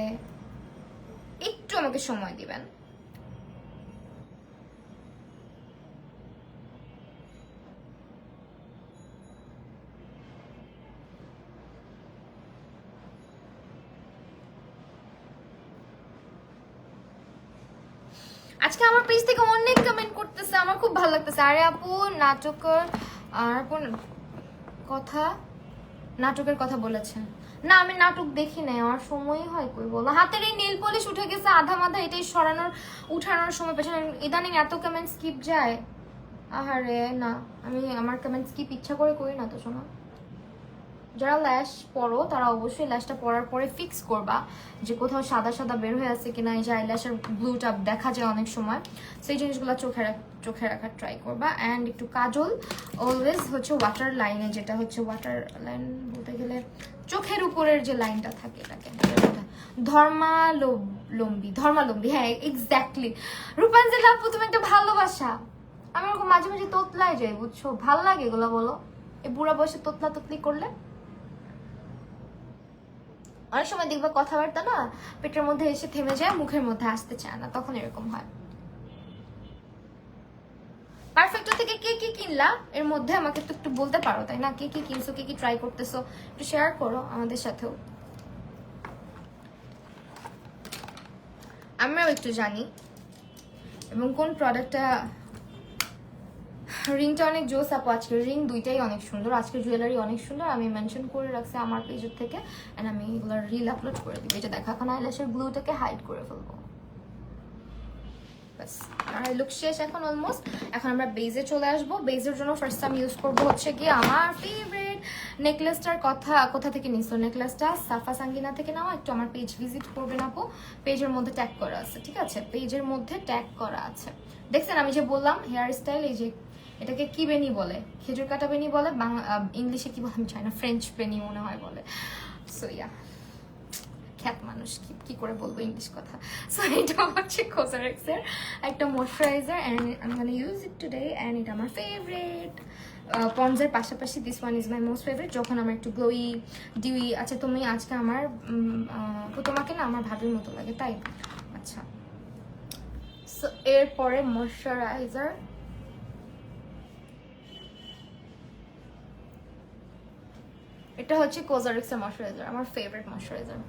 একটু আমাকে সময় দিবেন। আজকে আমার পেজ থেকে অনেক কমেন্ট করতেছে, আমার খুব ভালো লাগতেছে। আরে আপু নাটকের নাটকের কথা বলেছেন না? আমি নাটক দেখি নাই, আমার সময়ই হয় কই বলো। হাতের এই নেল পলিশ উঠে গেছে আধা মাথা, এটাই সরানোর উঠানোর সময় পেছনে ইদানিং এত কমেন্ট স্কিপ যায়। আহারে না, আমি আমার কমেন্ট স্কিপ ইচ্ছা করে করি না তো শোনা। যারা ল্যাশ পরো তারা অবশ্যই ল্যাশটা পরার পরে ফিক্স করবা যে কোথাও সাদা সাদা বের হয়ে আছে কিনা। এই যে আইল্যাশের ব্লুটা দেখা যায় অনেক সময়, সেই জিনিসগুলো চোখে রাখার ট্রাই করবা। অ্যান্ড একটু কাজল অলওয়েজ হচ্ছে ওয়াটার লাইনে, যেটা হচ্ছে ওয়াটার লাইন বলতে গেলে চোখের উপরের যে লাইনটা থাকে এটাকে ধর্মালম্বী। হ্যাঁ এক্স্যাক্টলি। রূপাঞ্জলি আপু তুমি একটা ভালোবাসা। আমি ওরকম মাঝে মাঝে তোতলায় যাই, বুঝছো? ভাল লাগে এগুলো বলো, এই বুড়া বয়সে তোতলা তোতলি করলে। অনেক সময় দেখবা কথাবার্তা না পেটের মধ্যে এসে থেমে যায়, মুখের মধ্যে আসতে চায় না, তখন এরকম হয়। পারফেক্ট থেকে কে কি কিনলা এর মধ্যে আমাকে তো একটু বলতে পারো, তাই না? কে কি কিনছো, কে কি ট্রাই করতেছো, একটু শেয়ার করো আমাদের সাথেও, আমরাও একটু জানি। এবং কোন প্রোডাক্টটা, রিংটা অনেক জোস আপু, আজকের রিং দুইটাই অনেক সুন্দর, আজকের জুয়েলারি অনেক সুন্দর। আমি মেনশন করে রাখছি আমার পেজের থেকে, এন্ড আমি এগুলো রিল আপলোড করে দিব। এটা দেখা এখন আইল্যাশের ব্লুটাকে হাইড করে ফেলবো, বাস। আর লুক শেষ এখন অলমোস্ট। এখন আমরা বেজে চলে আসবো। বেজের জন্য ফার্স্ট আমি ইউজ করবো হচ্ছে কি আমার ফেভারিট নেকলেসটার কোথা থেকে নিছো? নেকলেসটা সাফা সাঙ্গিনা থেকে নাও। একটু আমার পেজ ভিজিট করবেন আপু, পেজের মধ্যে ট্যাগ করা আছে, ঠিক আছে? পেজের মধ্যে ট্যাগ করা আছে, দেখছেন? আমি যে বললাম হেয়ার স্টাইল, এই যে এটাকে কি বেনি বলে, খেজুর কাটা বেনি বলে, ইংলিশে কি বলে আমি চাই না, ফ্রেঞ্চ বেনি মনে হয় বলে। সো ইয়া, খ্যাত মানুষ কি করে বলবো ইংলিশ কথা। সো এটা হচ্ছে কোজারেক্সের একটা ময়শ্চারাইজার, এন্ড আমি গোনা ইউজ ইট টুডে, এন্ড এটা আমার ফেভারিট। পন্ডসের পাশাপাশি this one is my most favourite, যখন আমার একটু গ্লোই ডিউই। আচ্ছা তুমি আজকে আমার তোমাকে না আমার ভাবির মতো লাগে, তাই? আচ্ছা, সো এরপরে ময়শ্চারাইজার, এটা হচ্ছে কোজারেক্সের ময়শ্চারাইজার, আমার ফেভারিট ময়শ্চারাইজার।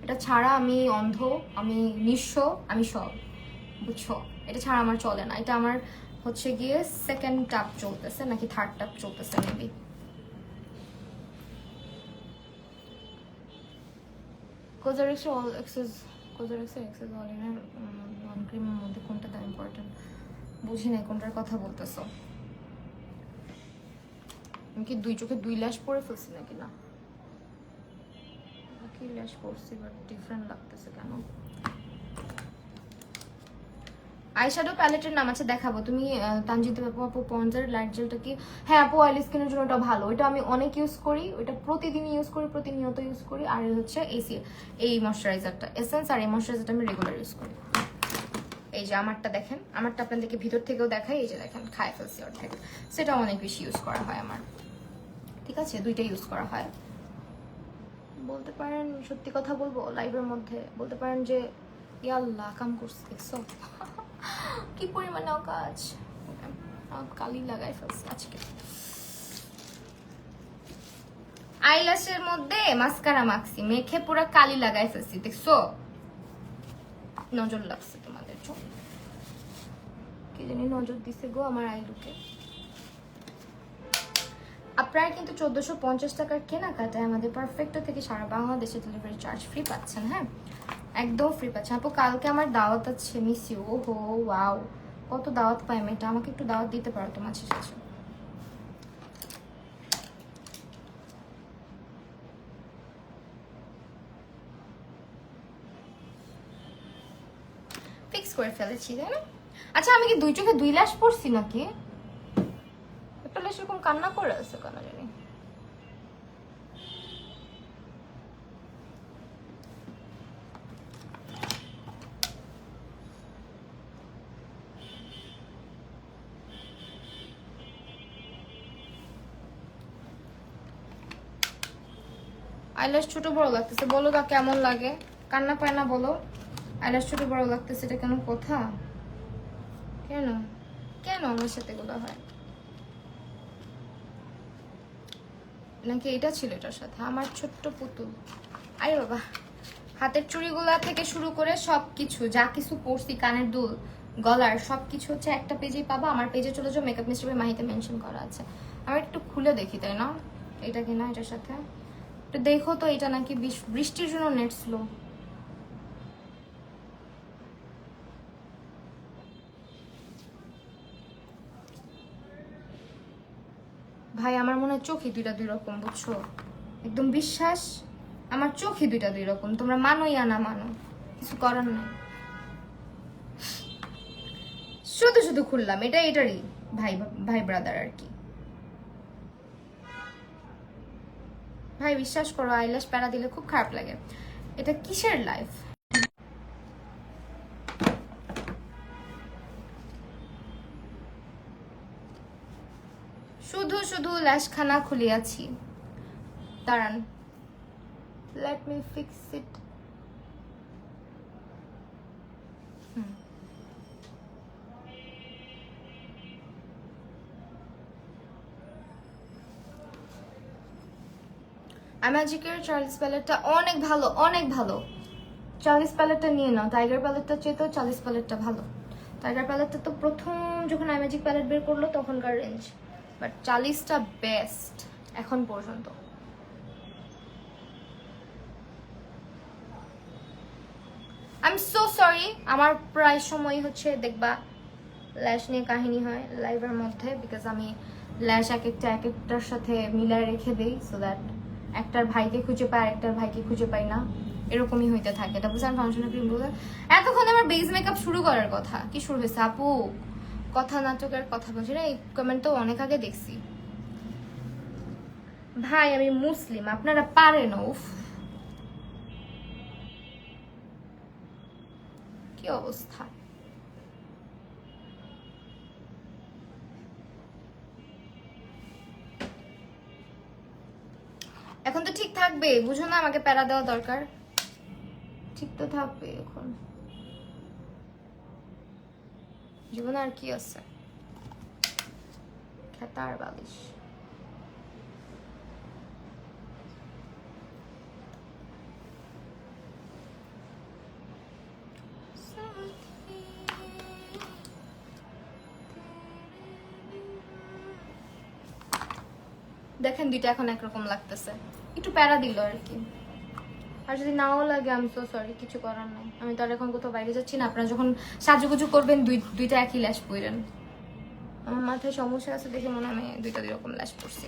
এটা ছাড়া আমি অন্ধ, আমি নিঃস্ব, আমি সব, বুঝছো? এটা ছাড়া আমার চলে না। এটা আমার হচ্ছে গিয়ে সেকেন্ড টাপ চলতেছে, নাকি থার্ড টাপ চলতেছে মেবি। কোজারেক্সের অল এক্সেস, কোজারেক্সের এক্সেস অল ইনের ক্রিমের মধ্যে কোনটা দাম ইম্পর্টেন্ট বুঝি নাই, কোনটার কথা বলতেছো? আমি কি দুই চোখে দুই ল্যাশ পরে ফেলছি নাকি? না, একই ল্যাশ পড়ছি বাট ডিফারেন্ট লাগতেছে কেন? আইশ্যাডো প্যালেটের নাম আছে দেখাবো। তুমি তানজিদ আপু পন্ডসের লাইট জেলটা কি? হ্যাঁ আপু, অয়েলি স্কিনের জন্য ওটা ভালো। ওটা আমি অনেক ইউজ করি, ওটা প্রতিদিন ইউজ করি, প্রতিনিয়ত ইউজ করি। আর হচ্ছে এই ময়শ্চারাইজারটা এসেন্স, আর এই ময়শ্চারাইজারটা আমি রেগুলার ইউজ করি। এই যে আমারটা দেখেন, আমারটা আপনাদেরকে ভিতর থেকেও দেখাই। এই যে দেখেন, খায় ফেলছি অর্ধেক। সেটা অনেক বেশি ইউজ করা হয় আমার, ঠিক আছে? দুইটা ইউজ করা হয়। বলতে পারেন, সত্যি কথা বলবো লাইভের মধ্যে, বলতে পারেন যে ইয়াল্লাহ কাম করছি, দেখছো কি পরিমাণে কাজ। কালি লাগাই ফেলছি আজকে। আইল্যাশের মধ্যে মাস্কারা মাখছি, মেখে পুরো কালি লাগাই ফেলছি, দেখছো? নজর লাগছে তোমাদের, কি জানি নজর দিছে গো আমার আই লুকে। আপনারা কিন্তু 1450 টাকার কেনাকাটায় আমাদের পারফেক্ট থেকে সারা বাংলাদেশে ডেলিভারি চার্জ ফ্রি পাচ্ছেন। হ্যাঁ, একদম ফ্রি পাচ্ছেন। আপু কালকে আমার দাওয়াত আছে, মিস ইউ। ওহো ওয়াও, কত দাওয়াত পাই আমি। এটা আমাকে একটু দাওয়াত দিতে পারো তোমার শেষে। ফিক্স করে ফেলেছি, তাই না? আচ্ছা, আমি কি দুই চোখে দুই ল্যাশ পড়ছি নাকি? একটা ল্যাশ এরকম কান্না করে আছে কেন জানি। আইল্যাশ ছোট বড় লাগতেছে, বলো তা কেমন লাগে? কান্না পায় না বলো? আইল্যাশ ছোট বড় লাগতেছে, এটা কেন কথা? কেন কেন আমার সাথে এগুলো হয়? নাকি এটা ছিল এটার সাথে? আমার ছোট্ট পুতুল, আরে বাবা। হাতের চুড়িগুলা থেকে শুরু করে সবকিছু, যা কিছু পরছি, কানের দুল, গলার সবকিছু হচ্ছে একটা পেজেই পাবা। আমার পেজে চলে যাও, মেকআপ মিস্টার মাহিতে মেনশন করা আছে। আমি একটু খুলে দেখি, তাই না? এটা কিনা এটার সাথে একটু দেখো তো। এটা নাকি বৃষ্টির জন্য নেট স্লো। ভাই আমার মনে হয় চোখই দুইটা দুই রকম, বুঝছো? একদম বিশ্বাস, আমার চোখই দুইটা দুই রকম। তোমরা মানো ইয়া না মানো, কিছু করার নাই। শুধু শুধু খুললাম, এটারই ভাই ভাই ব্রাদার আর কি। ভাই বিশ্বাস করো, আইল্যাশ প্যারা দিলে খুব খারাপ লাগে। এটা কিসের লাইফ? শুধু শুধু ল্যাশখানা খুলিয়াছি। দাঁড়ান, লেট মি ফিক্স ইট। ম্যাজিকের চার্লস প্যালেটটা অনেক ভালো, অনেক ভালো। চার্লস প্যালেটটা নিয়ে নাও, টাইগার প্যালেটটা চেয়েও চার্লস প্যালেটটা ভালো। টাইগার প্যালেটটা তো প্রথম যখন ম্যাজিক প্যালেট বের করলো তখনকার রেঞ্জ, বাট চার্লসটা বেস্ট এখন পর্যন্ত। আই এম সো সরি, আমার প্রায় সময় হচ্ছে দেখবা ল্যাশ নিয়ে কাহিনী হয় লাইভের মধ্যে, বিকজ আমি ল্যাশ এক একটার সাথে মিলায় রেখে দিই, সো দ্যাট একটার ভাইকে খুঁজে পাই, আরেকটার ভাইকে খুঁজে পাই না, এরকমই হইতে থাকে। এটা বুঝলেন ফাংশনের ক্রিম বলে। এতক্ষণ আমার বেস মেকআপ শুরু করার কথা, কি শুরু হয়েছে আপু? কথা নাটকের কথা বলছি না, এই কমেন্ট তো অনেক আগে দেখছি। ভাই আমি মুসলিম, আপনারা পারেন। উফ কি অবস্থা। এখন তো ঠিক থাকবে, বুঝো না? আমাকে প্যারা দেওয়া দরকার, ঠিক তো থাকবে এখন। জীবনে আর কি আছে, খেতার বালিশ। দেখেন দুইটা এখন একরকম লাগতেছে, একটু প্যারা দিল আর কি। আর যদি নাও লাগে আমি সো সরি, কিছু করার নাই। আমি তো আর এখন কোথাও বাইরে যাচ্ছি না। আপনারা যখন সাজুগুজু করবেন দুইটা একই ল্যাশ পরেন। আমার মাথায় সমস্যা আছে দেখে মনে হয় আমি দুইটা দুই রকম ল্যাশ পরছি।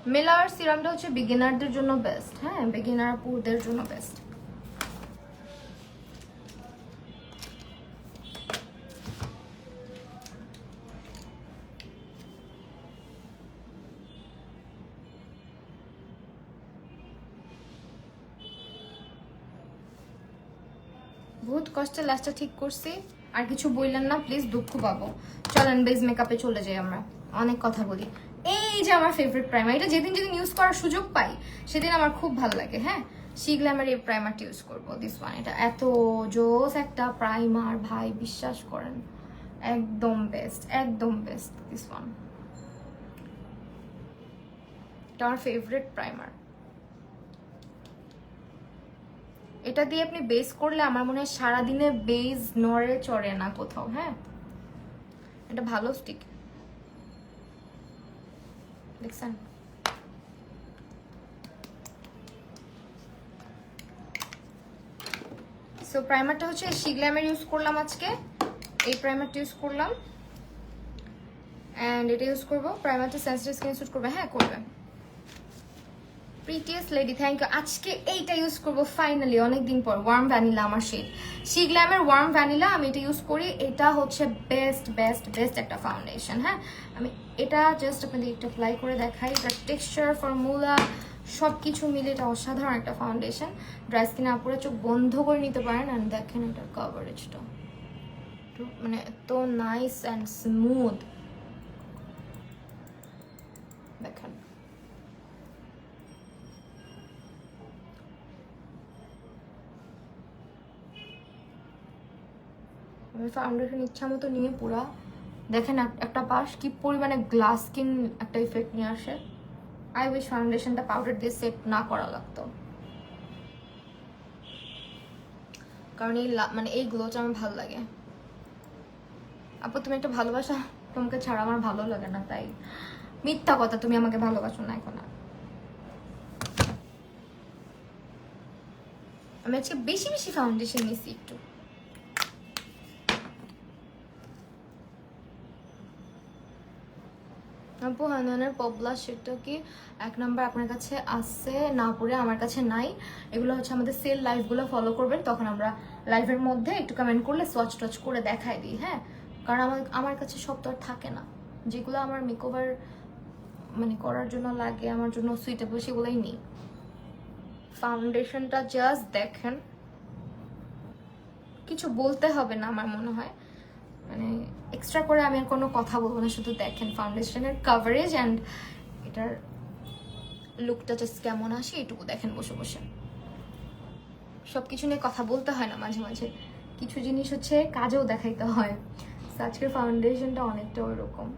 মিলার সিরামটা হচ্ছে বিগিনারদের জন্য বেস্ট, হ্যাঁ বিগিনার পুরদের জন্য বেস্ট। বহুত কষ্টে লাস্টটা ঠিক করছি, আর কিছু বললেন না প্লিজ, দুঃখ পাবো। চলেন বেস মেকআপে চলে যাই, আমরা অনেক কথা বলি। এই যে আমার ফেভারিট প্রাইমার, এটা যেদিন যেদিন ইউজ করার সুযোগ পাই সেদিন আমার খুব ভালো লাগে। হ্যাঁ শি গ্ল্যামার এই প্রাইমারটা ইউজ করবো, দিস ওয়ান। এটা এত জোস একটা প্রাইমার ভাই, বিশ্বাস করেন একদম বেস্ট, একদম বেস্ট দিস ওয়ান। এটা আমার ফেভারিট প্রাইমার। এটা দিয়ে আপনি বেস করলে আমার মনে হয় সারাদিনে বেস নড়ে চড়ে না কোথাও। হ্যাঁ এটা ভালো স্টিক, দেখছেন? সো প্রাইমারটা হচ্ছে শি গ্ল্যামার ইউজ করলাম আজকে, এই প্রাইমারটা ইউজ করলাম অ্যান্ড এটা ইউজ করবো। প্রাইমারটা সেন্সিটিভ স্কিন স্যুট করবে, হ্যাঁ করবে। Prettiest lady, thank you. আজকে এইটা ইউজ করবো ফাইনালি অনেকদিন পর, ওয়ার্ম ভ্যানিলা আমার শেড, শি গ্ল্যামের ওয়ার্ম ভ্যানিলা। আমি এটা ইউজ করি, এটা হচ্ছে বেস্ট বেস্ট বেস্ট একটা ফাউন্ডেশন। হ্যাঁ আমি এটা জাস্ট আপনাদের একটু অ্যাপ্লাই করে দেখাই, এটা টেক্সচার ফর্মুলা সব কিছু মিলে এটা অসাধারণ একটা ফাউন্ডেশন। ড্রাই স্কিনে আপুরা চোখ বন্ধ করে নিতে পারেন। অ্যান্ড দেখেন এটার কভারেজটা মানে এত নাইস অ্যান্ড স্মুথ, দেখেন। আমি ফাউন্ডেশন ইচ্ছা মতো নিয়ে পুরা দেখেন একটা পাশ কি পরিমাণে গ্লাস স্কিন একটা ইফেক্ট নিয়ে আসে। আই উইশ ফাউন্ডেশনটা পাউডার দিয়ে সেট না করা লাগতো, কারণ এই মানে এই গ্লোটা আমার ভালো লাগে। আপু তুমি একটা ভালোবাসা, তোমাকে ছাড়া আমার ভালো লাগে না, তাই মিথ্যা কথা, তুমি আমাকে ভালোবাসো না এখন। আমি আজকে বেশি বেশি ফাউন্ডেশন নিয়েছি একটু। আপু হানানের পবলা সেটা কি 1 নাম্বার আপনার কাছে আছে? না পড়ে আমার কাছে নাই। এগুলো হচ্ছে আমাদের সেল লাইভগুলো ফলো করবেন, তখন আমরা লাইভের মধ্যে একটু কমেন্ট করলে সোয়াচ টচ করে দেখাই দিই। হ্যাঁ কারণ আমার কাছে সব তো আর থাকে না, যেগুলো আমার মেকওভার মানে করার জন্য লাগে, আমার জন্য সুইটেবল সেগুলোই নেই। ফাউন্ডেশনটা জাস্ট দেখেন, কিছু বলতে হবে না আমার মনে হয়, মানে এক্সট্রা করে আমি আর কোনো কথা বলবো না, শুধু দেখেন ফাউন্ডেশনের কভারেজ অ্যান্ড এটার লুকটা জাস্ট কেমন আসে এটুকু দেখেন বসে বসে। সব কিছু নিয়ে কথা বলতে হয় না, মাঝে মাঝে কিছু জিনিস হচ্ছে কাজেও দেখাইতে হয়। আজকের ফাউন্ডেশনটা অনেকটা ওইরকম।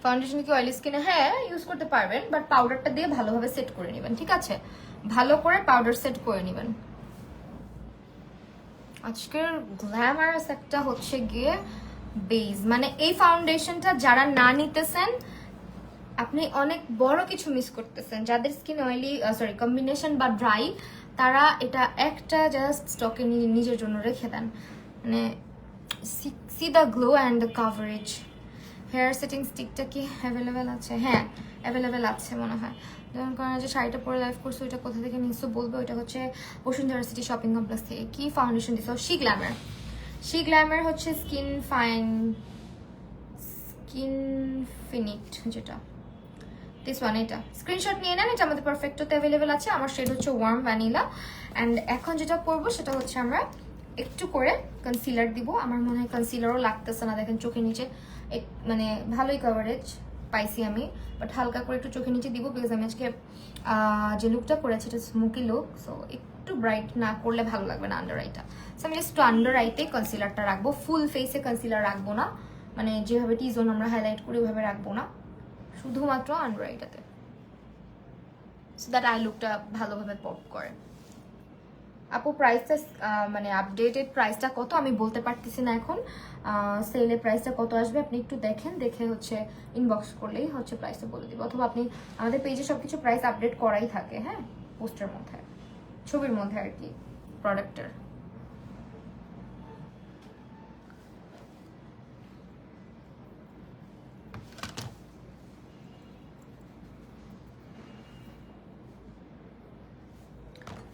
ফাউন্ডেশন কি অয়েলি স্কিনে? হ্যাঁ ইউজ করতে পারবেন, বাট পাউডারটা দিয়ে ভালোভাবে সেট করে নেবেন, ঠিক আছে? ভালো করে পাউডার সেট করে নেবেন। আজকের গ্ল্যামারাস একটা হচ্ছে গিয়ে বেজ, মানে এই ফাউন্ডেশনটা যারা না নিতেছেন আপনি অনেক বড় কিছু মিস করতেছেন। যাদের স্কিন অয়েলি সরি কম্বিনেশন বা ড্রাই, তারা এটা একটা জাস্ট স্টকে নিজের জন্য রেখে দেন, মানে see the glow and the coverage. Hair setting স্টিকটা কি অ্যাভেলেবেল আছে? হ্যাঁ অ্যাভেলেবেল আছে মনে হয়। যেমন কারণ যে শাড়িটা পরে লাইভ করছো ওইটা কোথা থেকে নিচ্ছ বলবে, ওইটা হচ্ছে বসুন্ধরা সিটি শপিং কমপ্লেক্স থেকে। কি ফাউন্ডেশন দিচ্ছ? She Glamour. শি গ্ল্যামার হচ্ছে স্কিন ফিনিট, যেটা দিস ওয়ান, এটা স্ক্রিনশট নিয়ে নেন। এটা আমাদের পারফেক্টতে অ্যাভেলেবেল আছে। আমার শেড হচ্ছে ওয়ার্ম ভ্যানিলা। অ্যান্ড এখন যেটা করবো সেটা হচ্ছে আমরা একটু করে কনসিলার দিব। আমার মনে হয় কনসিলারও লাগতেছে না, দেখেন চোখের নিচে মানে ভালোই কভারেজ পাইছি আমি, বাট হালকা করে একটু চোখের নিচে দিব, বিকজ আমি আজকে যে লুকটা করেছি এটা স্মোকি লুক, সো একটু ব্রাইট না করলে ভালো লাগবে না আন্ডার আইটা। সো আমি জাস্ট একটু আন্ডার আইতে কনসিলারটা রাখবো, ফুল ফেসে কনসিলার রাখবো না, মানে যেভাবে টি জোন আমরা হাইলাইট করি ওইভাবে রাখবো না, শুধুমাত্র আন্ডার আইটাতে, সো দ্যাট আই লুকটা ভালোভাবে পপ করে। আপু প্রাইসটা মানে আপডেটেড প্রাইসটা কত আমি বলতে পারতেছি না এখন। সেলের প্রাইসটা কত আসবে আপনি একটু দেখেন, দেখে হচ্ছে ইনবক্স করলেই হচ্ছে প্রাইসটা বলে দিব, অথবা আপনি আমাদের পেজে সবকিছু প্রাইস আপডেট করাই থাকে, হ্যাঁ, পোস্টের মধ্যে, ছবির মধ্যে আর কি, প্রোডাক্টের।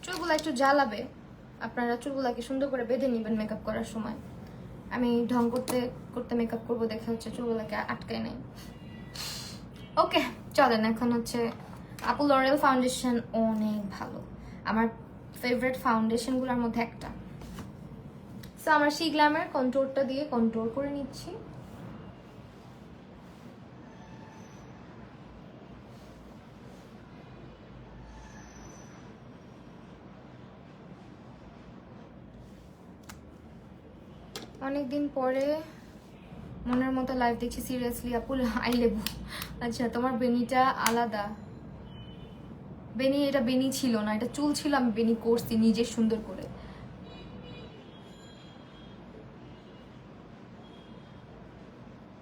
চুলগুলো একটু জ্বালাবে, আপনারা চুলগুলাকে সুন্দর করে বেঁধে নেবেন মেকআপ করার সময়। আমি ঢং করতে করতে মেকআপ করবো দেখে হচ্ছে চুলগুলাকে আটকায় নাই। ওকে চলেন, এখন হচ্ছে আপু লরিয়াল ফাউন্ডেশন অনেক ভালো, আমার ফেভারিট ফাউন্ডেশনগুলোর মধ্যে একটা। সো আমার সি গ্ল্যামের কন্ট্রোলটা দিয়ে কন্ট্রোল করে নিচ্ছি। অনেকদিন পরে মনের মতো লাইভ দেখছি, সিরিয়াসলি আপু আই লেবু। আচ্ছা তোমার বেনিটা আলাদা, বেনি এটা বেনি ছিল না, এটা চুল ছিল, আমি বেনি করছি নিজে সুন্দর করে।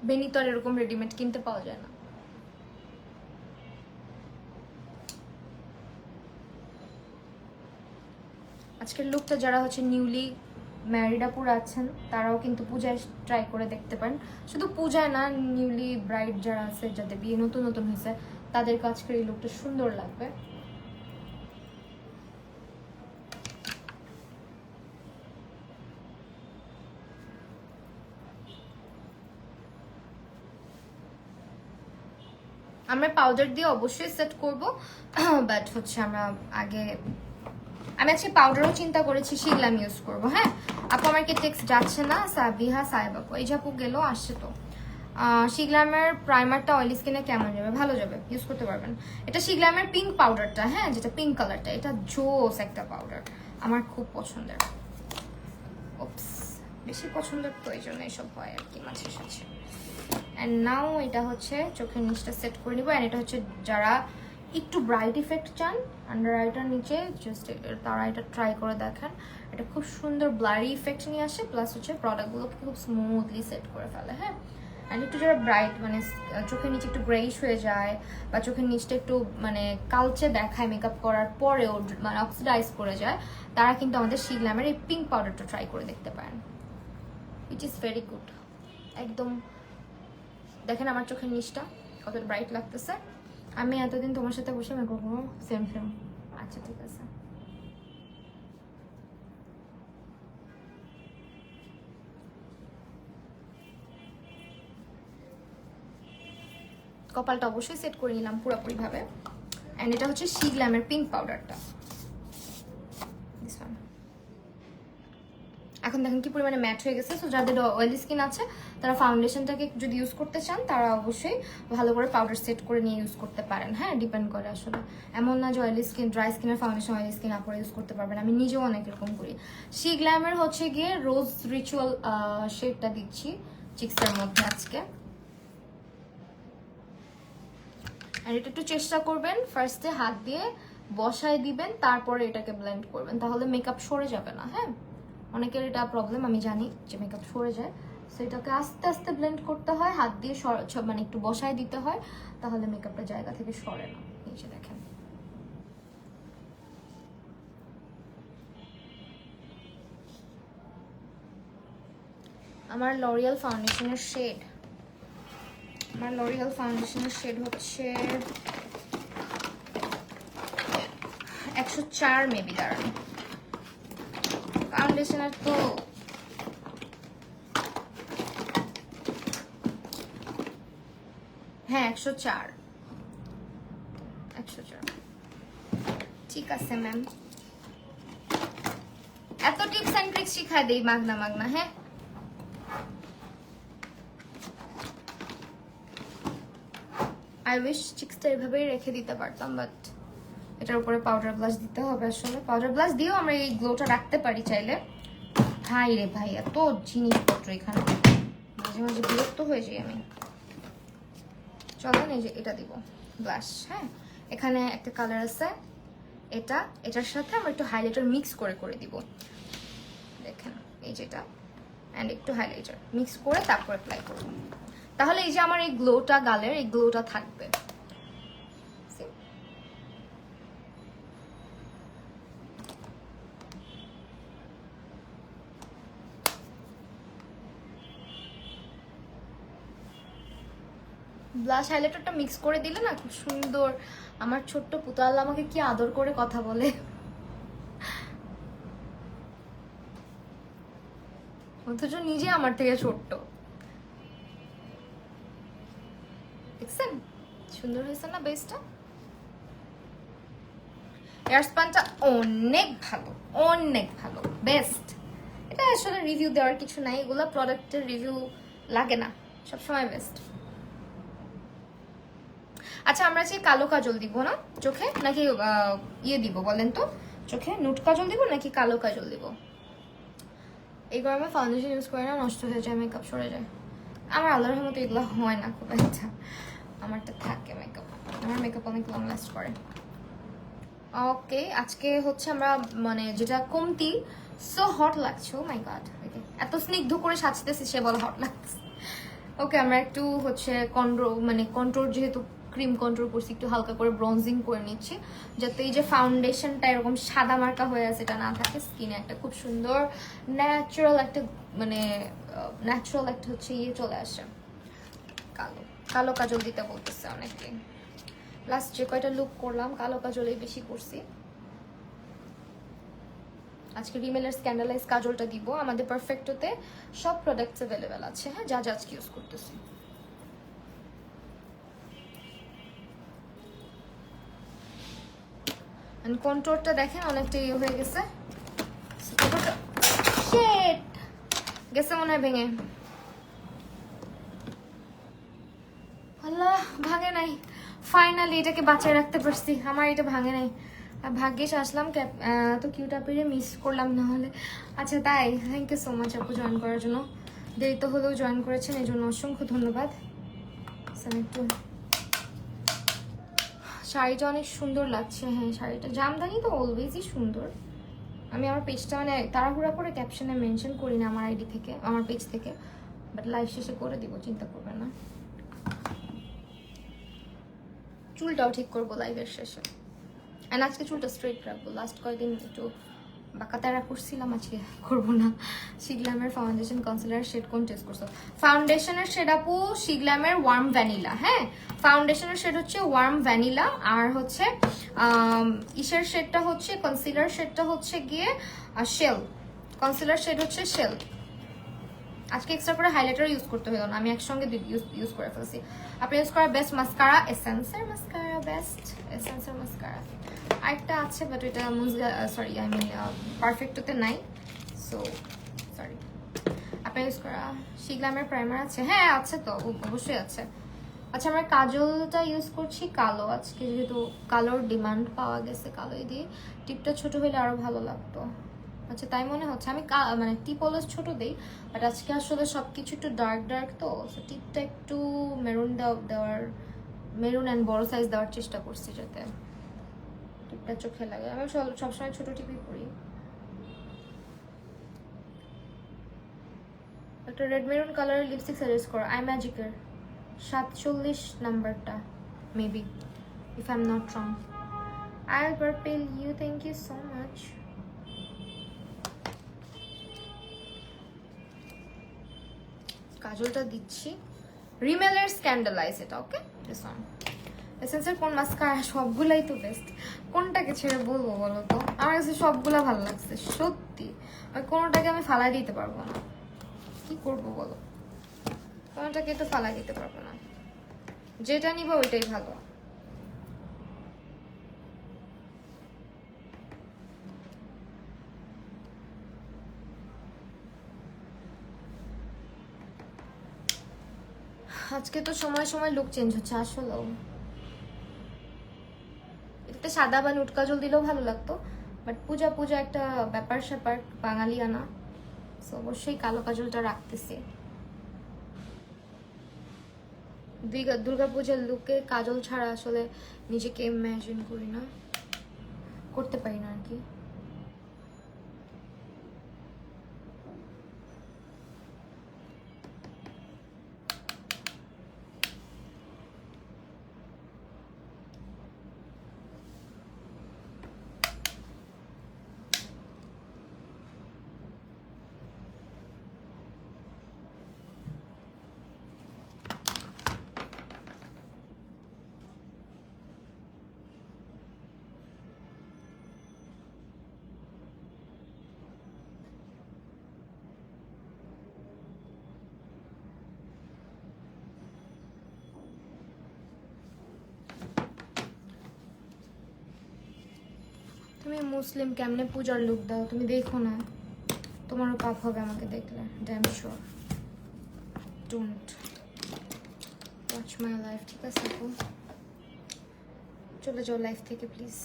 বেনি তো আর এরকম রেডিমেড কিনতে পাওয়া যায় না। আজকের লুকটা যারা হচ্ছে নিউলি ম্যারিড আপুরা আছেন তারাও কিন্তু পূজায় ট্রাই করে দেখতে পারেন, শুধু পূজায় না, নিউলি ব্রাইড যারা আছে যাদের বিয়ে নতুন নতুন হয়েছে তাদের আজকের এই লুকটা সুন্দর লাগবে। আমরা পাউডার দিয়ে অবশ্যই সেট করব, বাট হচ্ছে আমরা আগে, আমি আজকে পাউডারও চিন্তা করেছি শিগলাম ইউজ করব। হ্যাঁ আপু আমার কি টেক্সট যাচ্ছে না, সাবিহা সাহেব আপু, এই যে আপু গেল, আসছে তো। শিগলামের প্রাইমারটা অয়েলি স্কিনে কেমন যাবে? ভালো যাবে, ইউজ করতে পারবেন। এটা শিগলামের পিঙ্ক পাউডারটা, হ্যাঁ যেটা পিঙ্ক কালারটা, এটা জোস একটা পাউডার, আমার খুব পছন্দের। ওপস, বেশি পছন্দের তো এই জন্য এসব হয় আর কি মাঝে সাঝে। অ্যান্ড নাও এটা হচ্ছে চোখের নিচটা সেট করে নিব। অ্যান্ড এটা হচ্ছে যারা একটু ব্রাইট ইফেক্ট চান আন্ডার আইটার নিচে, জাস্ট তারা এটা ট্রাই করে দেখেন, এটা খুব সুন্দর ব্লারি ইফেক্ট নিয়ে আসে, প্লাস হচ্ছে প্রোডাক্টগুলোকে খুব স্মুথলি সেট করে ফেলে। হ্যাঁ অ্যান্ড একটু যারা ব্রাইট মানে চোখের নিচে একটু গ্রেইশ হয়ে যায়, বা চোখের নিচটা একটু মানে কালচে দেখায় মেকআপ করার পরেও মানে অক্সিডাইজ করে যায়, তারা কিন্তু আমাদের শিগলামের এই পিঙ্ক পাউডারটা ট্রাই করে দেখতে পারেন, ইট ইজ ভেরি গুড। একদম দেখেন আমার চোখের নিচটা কতটা ব্রাইট লাগতেছে। আমি এতদিন তোমার সাথে বসে মেকআপ করবো, সেম সেম। আচ্ছা ঠিক আছে, কপালটা অবশ্যই সেট করে নিলাম পুরোপুরি ভাবে। অ্যান্ড এটা হচ্ছে শিগলামের পিঙ্ক পাউডারটা, এখন দেখেন কি পরিমাণে ম্যাট হয়ে গেছে। সো যাদের অয়েলি স্কিন আছে তারা ফাউন্ডেশনটাকে যদি ইউজ করতে চান তারা অবশ্যই ভালো করে পাউডার সেট করে নিয়ে ইউজ করতে পারেন। হ্যাঁ ডিপেন্ড করে আসলে, এমন না যে অয়েলি স্কিন ড্রাই স্কিনের ফাউন্ডেশন অয়েলি স্কিন আপনারা ইউজ করতে পারবেন, আমি নিজেও অনেক এরকম করি। শিগলামের হচ্ছে গিয়ে রোজ রিচুয়াল শেডটা দিচ্ছি চিক্সের মধ্যে আজকে। আর এটা একটু চেষ্টা করবেন ফার্স্টে হাত দিয়ে বসায় দিবেন, তারপরে এটাকে ব্লেন্ড করবেন, তাহলে মেকআপ সরে যাবে না। হ্যাঁ অনেকের এটা প্রবলেম, আমি জানি যে মেকআপ সরে যায়, সো এটাকে আস্তে আস্তে ব্লেন্ড করতে হয়, হাত দিয়ে মানে একটু বসায় দিতে হয়, তাহলে মেকআপটা জায়গা থেকে সরে না। নিচে দেখেন আমার লরিয়াল ফাউন্ডেশনের শেড, আমার লরিয়াল ফাউন্ডেশনের শেড হচ্ছে 104 মেবি। দাঁড়ান, ফাউন্ডেশনের তো হ্যাঁ 104 ঠিক আছে ম্যাম, এত টিপস এন্ড ট্রিক্স শিখাই দেই মাগনা মাগনা। হ্যাঁ আই উইশ চিক্সটা এভাবেই রেখে দিতে পারতাম, বাট এটার উপরে পাউডার ব্লাশ দিতে হবে। আসলে পাউডার ব্লাশ দিয়েও আমরা এই গ্লোটা রাখতে পারি চাইলে। ভাই রে ভাই এত জিনিসপত্র এখানে, মাঝে মাঝে বিরক্ত হয়ে যাই আমি। চলেন এই যে এটা দিব ব্লাশ। হ্যাঁ এখানে একটা কালার আছে এটার সাথে আমরা একটু হাইলাইটার মিক্স করে দিব। দেখেন এই যেটা, অ্যান্ড একটু হাইলাইটার মিক্স করে তারপর অ্যাপ্লাই করব। তাহলে এই যে আমার এই গ্লোটা, গালের এই গ্লোটা থাকবে। ব্লাশ হাইলাইটারটা মিক্স করে দিলে না খুব সুন্দর। আমার ছোট্ট পুতাল আমাকে কি আদর করে কথা বলে, অথচ নিজে আমার থেকে ছোট্ট। দেখছেন সুন্দর হয়েছে না বেসটা? এয়ার স্পানটা অনেক ভালো, অনেক ভালো, বেস্ট। এটা আসলে রিভিউ দেওয়ার কিছু নাই, এগুলো প্রোডাক্টের রিভিউ লাগে না, সবসময় বেস্ট। আচ্ছা আমরা যে কালো কাজল দিব না চোখে, নাকি ইয়ে দিব বলেন তো? চোখে নুট কাজল দিব নাকি কালো কাজল দিব? এই গরমে ফাউন্ডেশন ইউজ করে না, নষ্ট হয়ে যায়, মেকআপ সরে যায়। আমার আল্লাহর রহমতে এগুলো হয় না খুব একটা, আমারটা থাকে মেকআপ, আমার মেকআপ অনেক লং লাস্ট করে। ওকে আজকে হচ্ছে আমরা মানে যেটা কমতি, সো হট লাগছে, ও মাই গড, এত স্নিগ্ধ করে সাজতেছি সে বলে হট লাগছে। ওকে আমরা একটু হচ্ছে কন্ট্রোল যেহেতু ক্রিম কন্ট্রোল করছি, একটু হালকা করে ব্রঞ্জিং করে নিচ্ছি, যাতে এই যে ফাউন্ডেশনটা এরকম সাদা মার্কা হয়ে আছে এটা না থাকে, স্কিনে একটা খুব সুন্দর ন্যাচারাল একটা হচ্ছে ইয়ে চলে আসে। কালো কাজল দিতে বলতেছে অনেকে। লাস্ট যে কয়টা লুক করলাম কালো কাজলেই বেশি করছি। আজকে রিমেলের স্ক্যান্ডালাইজ কাজলটা দিব। আমাদের পারফেক্টতে সব প্রোডাক্টস অ্যাভেলেবেল আছে, হ্যাঁ যা যা আজকে ইউজ করতেছি। কন্ট্রোলটা দেখেন অনেকটা ইয়ে হয়ে গেছে, গেছে মনে হয় ভেঙে। আল্লাহ ভাঙে নাই, ফাইনালি এটাকে বাঁচায় রাখতে পারছি, আমার এটা ভাঙে নাই। ভাগ্যিস আসলাম, তো কিউট আপিরে মিস করলাম না হলে। আচ্ছা তাই, থ্যাংক ইউ সো মাচ আপু জয়েন করার জন্য, দেরিতে হলেও জয়েন করেছেন এই জন্য অসংখ্য ধন্যবাদ। একটু শাড়িটা অনেক সুন্দর লাগছে, হ্যাঁ শাড়িটা জামদানি তো অলওয়েজই সুন্দর। আমি আমার পেজটা মানে তাড়াহুড়া করে ক্যাপশনে মেনশন করি না আমার আইডি থেকে, আমার পেজ থেকে, বাট লাইভ শেষে করে দিব, চিন্তা করবেন না। চুলটাও ঠিক করবো লাইভের শেষে, অ্যান্ড আজকে চুলটা স্ট্রেট রাখবো। লাস্ট কয়েকদিন একটু বাঁকাতারা করছিলাম, আজকে করবো না। শিগলামের ফাউন্ডেশন কনসিলার শেড কোন টেস্ট করছো? ফাউন্ডেশনের শেড আপু শিগলামের ওয়ার্ম ভ্যানিলা, হ্যাঁ ফাউন্ডেশনের শেড হচ্ছে ওয়ার্ম ভ্যানিলা, আর হচ্ছে ইসের শেডটা হচ্ছে কনসিলার শেডটা হচ্ছে গিয়ে শেল, কনসিলার শেড হচ্ছে শেল। আজকে এক্সট্রা করে হাইলাইটার ইউজ করতে হলো না, আমি একসঙ্গে ইউজ করে ফেলছি। আপনি ইউজ করা বেস্ট মাস্কারা এসেন্সের মাস্কারা, বেস্ট এসেন্সের মাস্কারা। আরেকটা আছে বাট এটা সরি আই মিন পারফেক্টতে নাই, সো সরি। আপনি ইউজ করা শিগলামের প্রাইমার আছে, হ্যাঁ আছে তো অবশ্যই আছে। আচ্ছা আমরা কাজলটা ইউজ করছি কালো, আজকে যেহেতু কালোর ডিমান্ড পাওয়া গেছে কালোই দিয়ে। টিপটা ছোট হলে আরো ভালো লাগতো। আচ্ছা তাই মনে হচ্ছে, আমি মানে টিপ অলওয়েজ ছোট দিই, বাট আজকে আসলে সবকিছু একটু ডার্ক তো, টিপটা একটু মেরুন দেওয়ার মেরুন অ্যান্ড বড় সাইজ দেওয়ার চেষ্টা করছি যাতে টিপটা চোখে লাগে। আমি সবসময় ছোট টিপই পরি। একটা রেড মেরুন কালারের লিপস্টিক সাজেস্ট করো, আই ম্যাজিকের 47 নাম্বারটা maybe, if I am not wrong. I purple you, thank you so much. কাজলটা দিচ্ছি রিমেলের স্ক্যান্ডালাইজ, এটা ওকে দিস ওয়ান। এসেন্সের কোন মাস্কারা? সবগুলাই তো বেস্ট, কোনটাকে ছেড়ে বলবো বলো তো? আমার কাছে সবগুলা ভালো লাগছে সত্যি, কোনোটাকে আমি ফালাই দিতে পারবো না, কি করবো বলো? কোনোটাকে তো ফালাই দিতে পারবো না, যেটা নিবো ওইটাই ভালো। আজকে তো সময় সময় লুক চেঞ্জ হচ্ছে আসলেও। এটাতে সাদা বা নুট কাজল দিলেও ভালো লাগতো, বাট পূজা পূজা একটা ব্যাপার স্যাপার বাঙালি আনা, অবশ্যই কালো কাজলটা রাখতেছি। দুর্গাপূজার লুকে কাজল ছাড়া আসলে নিজেকে ইমাজিন করি না। করতে পারি না আর কি। তুমি মুসলিম, কেমনে পূজার লুক দাও তুমি দেখো না, তোমারও পাপ হবে আমাকে দেখলে, damn sure. Don't watch my life, ঠিক আছে আপু? চলে যাও লাইফ থেকে প্লিজ।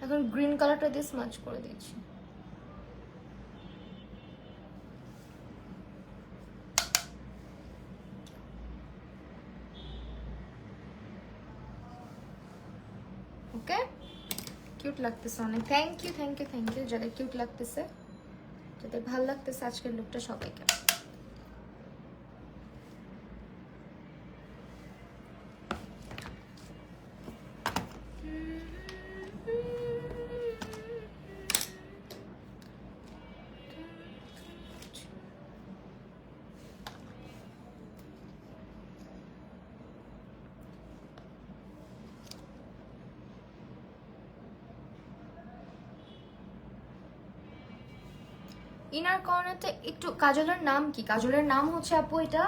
এখন গ্রিন কালারটা দিয়ে স্মাচ করে দিচ্ছি। ওকে, কিউট লাগতেছে অনেক। Thank you thank you thank you যাদের কিউট লাগতেছে, যাদের ভালো লাগতেছে আজকের লুকটা, সবাইকে। ইনার কর্নারটা একটু, কাজলের নাম কি? কাজলের নাম হচ্ছে আপু এটা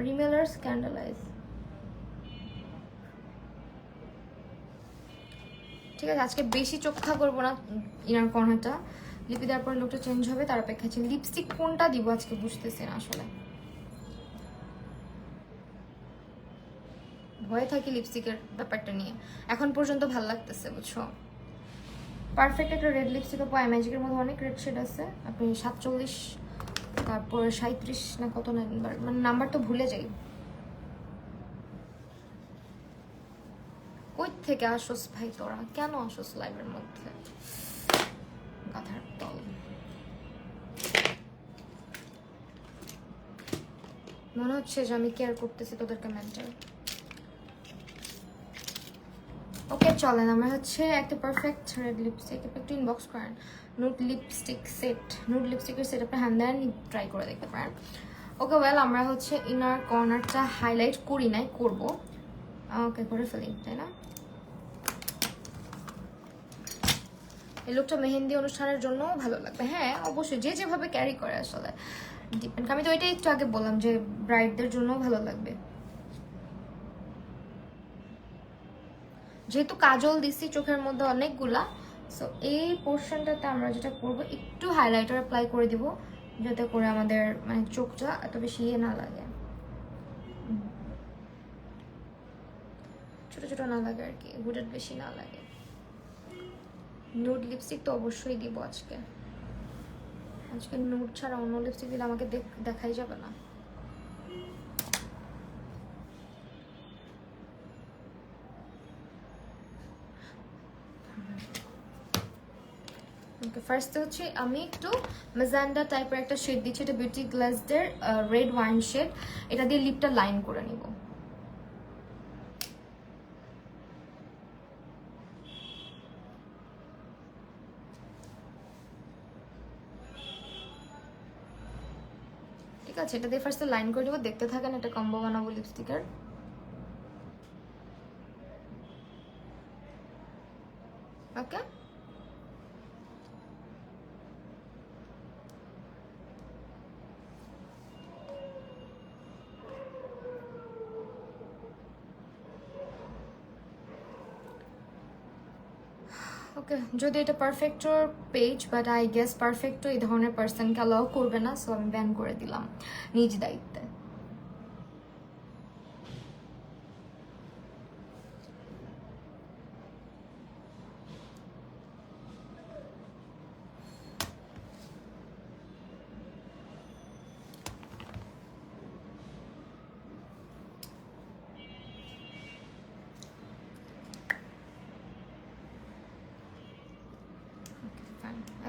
রিমেলার স্ক্যান্ডালাইজ, ঠিক আছে? আজকে বেশি চোখা করবো না ইনার কর্নারটা, লিপি দেওয়ার পর লুকটা চেঞ্জ হবে তার অপেক্ষা আছে। লিপস্টিক কোনটা দিব আজকে বুঝতেছি না আসলে, ভয়ে থাকি লিপস্টিকের ব্যাপারটা নিয়ে। এখন পর্যন্ত ভালো লাগতেছে বুঝছো। পারফেক্ট একটা রেড লিপস্টিক আপু, ম্যাজিকের মধ্যে অনেক রেড শেড আছে। আপনি 47 তারপর 37 না কত নাম্বার, মানে নাম্বার তো ভুলে যাই। কই থেকে আসোস ভাই তোরা, কেন আসোস লাইভের মধ্যে? গাধার দল। মনে হচ্ছে যে আমি কেয়ার করতেছি তোদেরকে মেন্টাল। ওকে চলেন, আমরা হচ্ছে একটা পারফেক্ট রেড লিপস্টিক একটু ইনবক্স করেন। নুড লিপস্টিক সেট, নুড লিপস্টিকের সেট আপনি হ্যান্ড দেন ট্রাই করে দেখতে পারেন। ওকে ওয়েল, আমরা হচ্ছে ইনার কর্নারটা হাইলাইট করি নাই, করবো। ওকে করে ফেলি, তাই না? এই লুকটা মেহেন্দি অনুষ্ঠানের জন্য ভালো লাগবে। হ্যাঁ অবশ্যই, যে যেভাবে ক্যারি করে আসলে ডিপেন্ড। আমি তো এটাই একটু আগে বললাম যে ব্রাইডদের জন্য ভালো লাগবে। যেহেতু কাজল দিছি চোখের মধ্যে অনেকগুলা, সো এই পোর্শনটাতে আমরা যেটা করব, একটু হাইলাইটার অ্যাপ্লাই করে দিব যাতে করে আমাদের মানে চোখটা এত বেশি ইয়ে না লাগে, ছোট ছোট না লাগে আর কি, হুডেড বেশি না লাগে। নুড লিপস্টিক তো অবশ্যই দিব আজকে। আজকে নুড ছাড়া অন্য লিপস্টিক দিলে আমাকে দেখাই যাবে না। ওকে, ফার্স্টে হচ্ছে আমি একটু ম্যাজেন্ডা টাইপের একটা শেড দিচ্ছি, এটা বিউটি গ্লাসদের রেড ওয়াইন শেড। এটা দিয়ে লিপটা লাইন করে নিব। ঠিক আছে, এটা দিয়ে ফার্স্টে লাইন করে দেবো, দেখতে থাকেন, এটা কম্বো বানাবো লিপস্টিকের। ওকে, যদি এটা perforator page, but I guess perfect এই ধরনের পার্সনকে অ্যালাউ করবে না, সো আমি ব্যান করে দিলাম নিজ দায়িত্বে।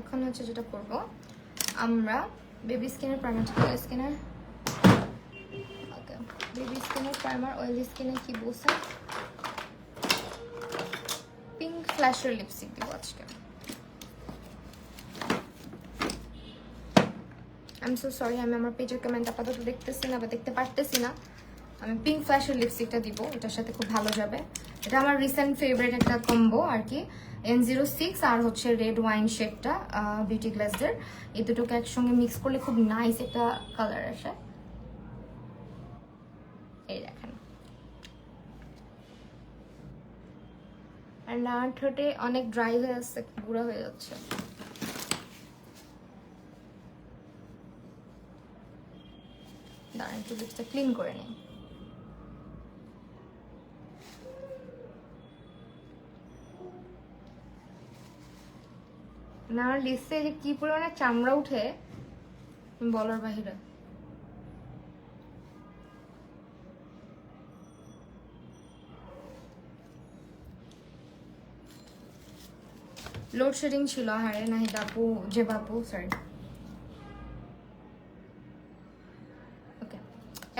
এখন হচ্ছে যেটা করব, আমরা বেবি স্কিনের প্রাইমারটা, স্কিনের ওকে, বেবি স্কিনের প্রাইমার অয়েলি স্কিনে কি বলছে, পিঙ্ক ফ্ল্যাশের লিপস্টিক দিব আজকে। আই এম সো সরি, আমি আমার পেজের কমেন্ট আপাতত দেখতেছি না বা দেখতে পারতেছি না। আমি পিঙ্ক ফ্ল্যাশের লিপস্টিকটা দিব, এটার সাথে খুব ভালো যাবে। এটা আমার রিসেন্ট ফেভারিট একটা কম্বো আর কি, N06 আর হচ্ছে রেড ওয়াইন শেডটা বিউটি গ্লাসের, এই দুটোকে একসঙ্গে মিক্স করলে খুব নাইস একটা কালার আসে। এই দেখেন, আর না ঠোঁটে অনেক ড্রাই হয়ে আসছে, গুঁড়া হয়ে যাচ্ছে। দাঁড়ান একটু লিপসটা ক্লিন করে নিই। না লিপসে যে কি পরিমাণে চামড়া উঠে বলার বাহিরে। লোডশেডিং ছিল, হারে নাহিদ আপু, যে বাপু, সরি। ওকে,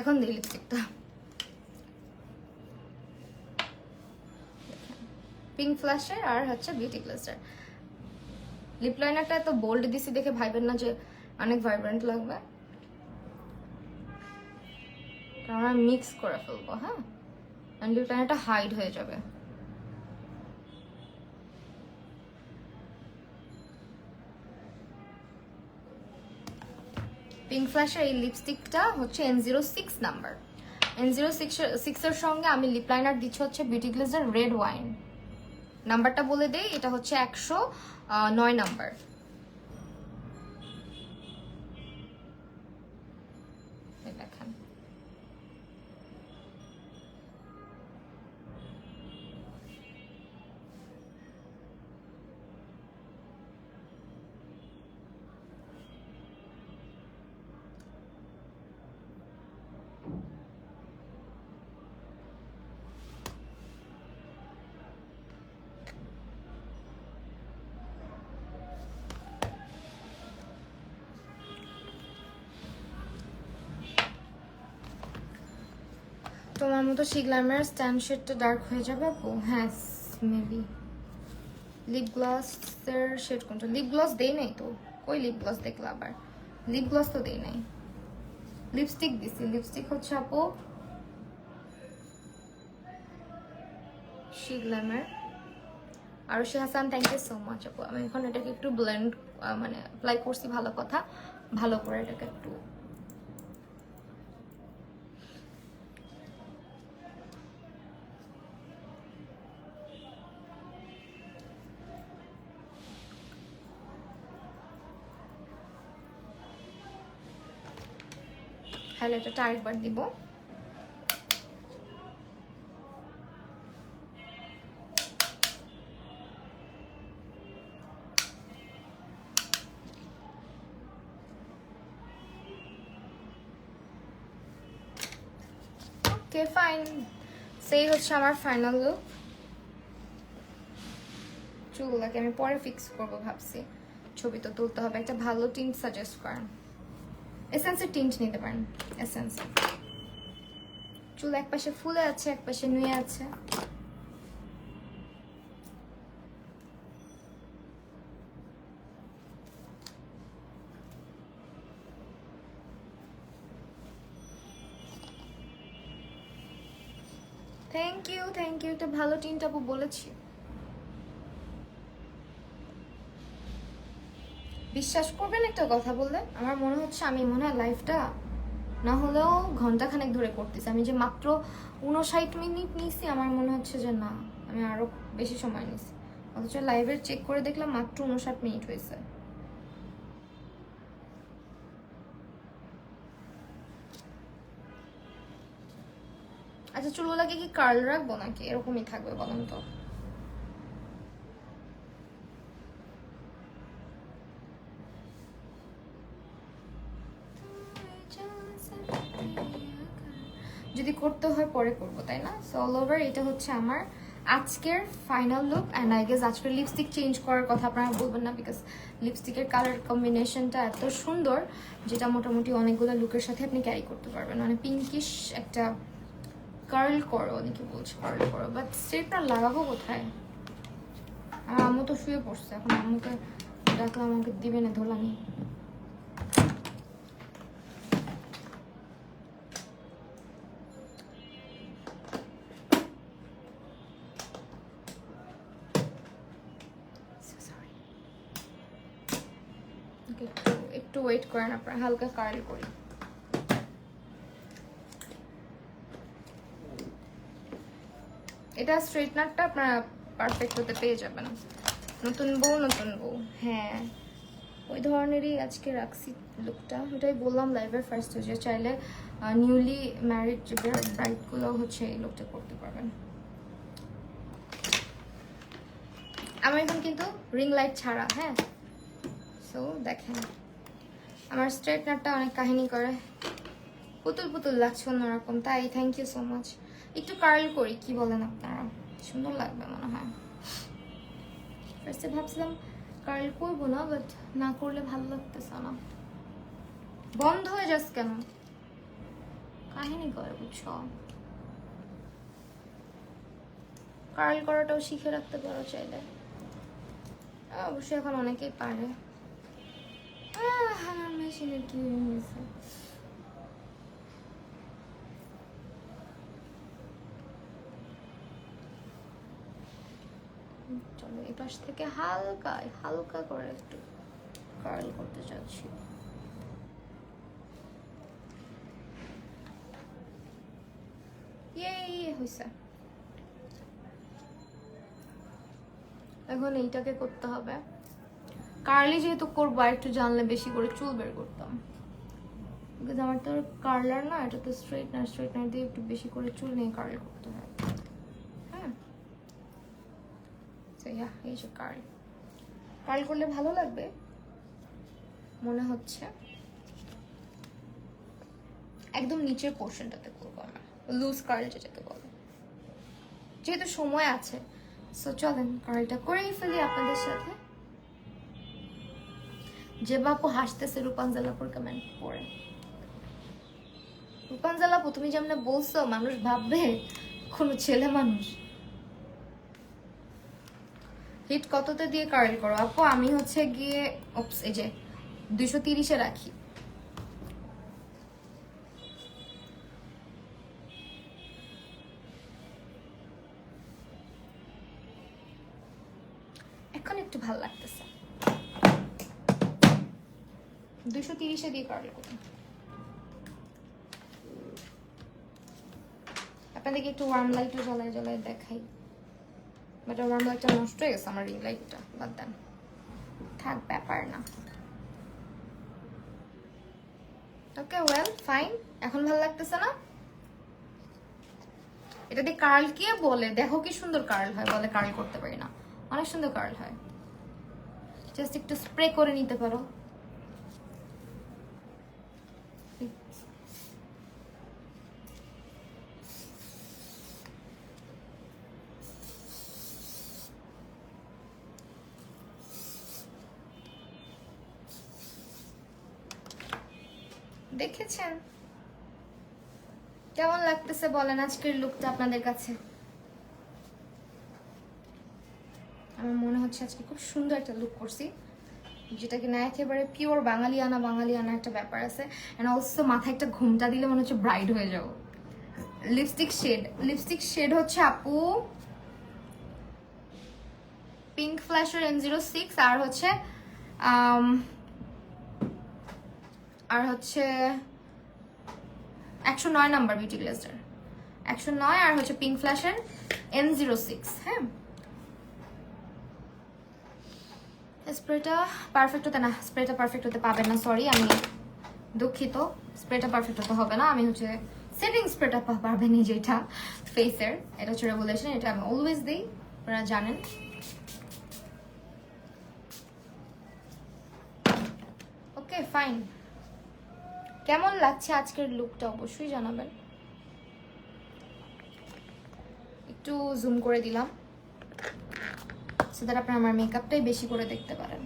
এখন দিই লিপস্টিকটা। পিঙ্ক ফ্ল্যাশের আর হচ্ছে বিউটি গ্লাসের লিপ লাইনারটা এত বোল্ড দিছি দেখে ভাইবেন না যে অনেক ভাইব্রেন্ট লাগবে, কারণ আমরা মিক্স করে ফেলবো। হ্যাঁ, লিপ লাইনারটা হাইড হয়ে যাবে। পিঙ্ক ফ্ল্যাশের এই লিপস্টিকটা হচ্ছে N06 নাম্বার। N06 এর সঙ্গে আমি লিপ লাইনার দিচ্ছি হচ্ছে বিউটি গ্লেজের রেড ওয়াইন। নাম্বারটা বলে দেই, এটা হচ্ছে 109 নাম্বার। দেখেন, তোমার মতো শিগলামের স্ট্যান্ড শেডটা ডার্ক হয়ে যাবে আপু? হ্যাঁ মেবি। লিপ গ্লসের শেড কোনটা? লিপ গ্লস দেই নাই তো, কই লিপ গ্লস দেখলা আবার? লিপ গ্লস তো দেই নাই, লিপস্টিক দিছি। লিপস্টিক হচ্ছে আপু শিগলামের। Arushi Hasan, thank you so much আপু। আমি এখন এটাকে একটু ব্লেন্ড মানে অ্যাপ্লাই করছি, ভালো কথা, ভালো করে এটাকে একটু হাইলাইটারটা আরেকবার দিব। ওকে ফাইন, সেই হচ্ছে আমার ফাইনাল লুক। চুলগুলোকে আমি পরে ফিক্স করবো ভাবছি, ছবি তো তুলতে হবে। একটা ভালো টিন্ট সাজেস্ট করেন, এসেন্সের টিন্ট নিতে পারেন। এসেন্স, চুল এক পাশে ফুলে আছে, এক পাশে নুয়ে আছে। Thank you, thank you. একটা ভালো টিন্ট আপু বলেছি। বিশ্বাস করবেন একটা কথা বললে, আমার মনে হচ্ছে আমি মনে হয় লাইফটা না হলেও ঘন্টাখানেক ধরে করতেছি। আমি যে মাত্র 59 মিনিট নিয়েছি, আমার মনে হচ্ছে যে না, আমি আরো বেশি সময় নিয়েছি। অথচ লাইভের চেক করে দেখলাম মাত্র 59 মিনিট হয়েছে। আচ্ছা চুলগুলাকে কি কার্ল রাখবো নাকি এরকমই থাকবে বলেন তো? যদি করতে হয় পরে করবো, তাই না? সো অল ওভার এটা হচ্ছে আমার আজকের final look. And I guess আজকের লিপস্টিক চেঞ্জ করার কথা আপনারা বলবেন না, বিকজ লিপস্টিকের কালার কম্বিনেশনটা এত সুন্দর যেটা মোটামুটি অনেকগুলো লুকের সাথে আপনি ক্যারি করতে পারবেন। মানে পিঙ্কিশ একটা কার্ল করো, অনেকে বলছে কার্ল করো, বাট স্ট্রেটটা লাগাবো কোথায়? আমার আম্মু তো শুয়ে পড়ছে, এখন আম্মুকে ডাকলাম আমাকে দিবে না ধোলানি। একটু ওয়েট করেন আপনারা, হালকা কার্ল করি। এটা স্ট্রেটনারটা আপনারা পারফেক্ট হতে পেয়ে যাবেন। নতুন বউ, হ্যাঁ ওই ধরনেরই আজকে রাখছি লুকটা। ওটাই বললাম লাইভের ফার্স্টে যে চাইলে নিউলি ম্যারিড যে ব্রাইডগুলো হচ্ছে এই লুকটা করতে পারবেন। আমার এখন কিন্তু রিং লাইট ছাড়া, হ্যাঁ। সো দেখেন আমার স্ট্রেটনারটা অনেক কাহিনী করে, পুতুল পুতুল লাগছে অন্যরকম, তাই থ্যাংক ইউ সো মাচ। একটু কার্ল করি, কি বলেন আপনারা? সুন্দর লাগবে মনে হয়। ফার্স্টে ভাবছিলাম কার্ল করবো না, বাট না করলে ভালো লাগতেছে না। বন্ধ হয়ে যাচ্ছে কেন? কাহিনী করে বুঝছো? কার্ল করাটাও শিখে রাখতে পারো চাইলে, অবশ্যই এখন অনেকেই পারে। আমার মেশিনের কি হয়েছে? চলো এই পাশ থেকে হালকা হালকা করে একটু কার্ল করতে চাচ্ছি। হয়েছে। এখন এইটাকে করতে হবে কার্লি, যেহেতু করবো আর একটু জানলে বেশি করে চুল বের করতাম, বিকজ আমার তো কার্লার না, এটা তো স্ট্রেটনার, স্ট্রেটনার দিয়ে একটু বেশি করে চুল নিয়ে কার্ল করতে হয়। হ্যাঁ এই যে কার্ল করলে ভালো লাগবে মনে হচ্ছে। একদম নিচের পোর্শনটাতে করবো আমরা, লুজ কার্ল যেটাকে বলে, যেহেতু সময় আছে। সো চলেন কার্লটা করেই ফেলি আপনাদের সাথে। যে বাপু হাসতেছে রূপাঞ্জলাপুর কমেন্ট পড়ে। রূপাঞ্জলাপু তুমি যেমন বলছো মানুষ ভাববে কোনো ছেলে মানুষ। হিট কততে দিয়ে কার্ল করো আপু? আমি হচ্ছে গিয়ে এই যে 230-এ রাখি। এখন একটু ভালো লাগতেছে, 230-এ দিয়ে কার্ল করি। আপনাদেরকে একটু ওয়ার্ম লাইটও জ্বলায় দেখাই, বাট ওয়ার্ম লাইটটা নষ্ট হয়ে গেছে আমার রিং লাইটটা, বাদ দেন, থাক ব্যাপার না। ওকে ওয়েল ফাইন, এখন ভালো লাগতেছে না? এটা দিয়ে কার্ল কে বলে? দেখো কি সুন্দর কার্ল হয়, বলে কার্ল করতে পারি না, অনেক সুন্দর কার্ল হয়। জাস্ট একটু স্প্রে করে নিতে পারো। দেখেছেন কেমন লাগতেছে বলেন আজকের লুকটা আপনাদের কাছে? আমার মনে হচ্ছে আজকে খুব সুন্দর একটা লুক করছি, যেটা কিনা একেবারে পিওর বাঙালিয়ানা একটা ব্যাপার আছে। এন্ড অলসো মাথায় একটা ঘুমটা দিলে মনে হচ্ছে ব্রাইড হয়ে যাবো। লিপস্টিক শেড হচ্ছে আপু পিঙ্ক ফ্ল্যাশের M06, আর হচ্ছে 109 নাম্বার বিউটি গ্লেজার 109, আর হচ্ছে পিঙ্ক ফ্ল্যাশের M06। হ্যাঁ স্প্রেটা পারফেক্ট হতে না, স্প্রেটা পারফেক্ট হতে পাবেন না, সরি আমি দুঃখিত। স্প্রেটা পারফেক্ট হতে হবে না, আমি হচ্ছে সেটিং স্প্রেটা পারবেন যেটা ফেসের, এটা হচ্ছে রেগুলেশন, এটা আমি অলওয়েজ দিই, আপনারা জানেন। ওকে ফাইন, কেমন লাগছে আজকের লুকটা অবশ্যই জানাবেন। একটু জুম করে দিলাম সো দ্যাট আপনারা আমার মেকআপটাই বেশি করে দেখতে পারেন।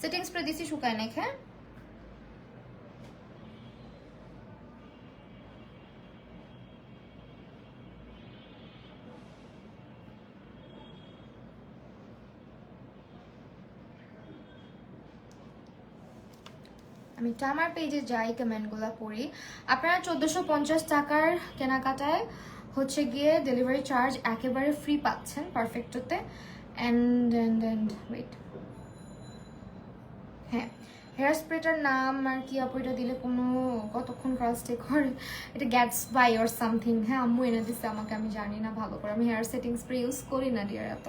সেটিং স্প্রে দিছি, শুকায় নাই, হ্যাঁ আমি টামার পেজে যাই, কমেন্টগুলো পড়ি। আপনারা 1450 টাকার কেনাকাটায় হচ্ছে গিয়ে ডেলিভারি চার্জ একেবারে ফ্রি পাচ্ছেন পারফেক্টতে। অ্যান্ড ওয়েট, হ্যাঁ হেয়ার স্প্রেটার নাম আর কি আপু, এটা দিলে কোনো কতক্ষণ কাজ টেক করে, এটা গ্যাটস বাই অর সামথিং, হ্যাঁ আম্মু এনে দিচ্ছে আমাকে, আমি জানি না ভালো করে, আমি হেয়ার সেটিং স্প্রে ইউজ করি না ডিয়ার এত,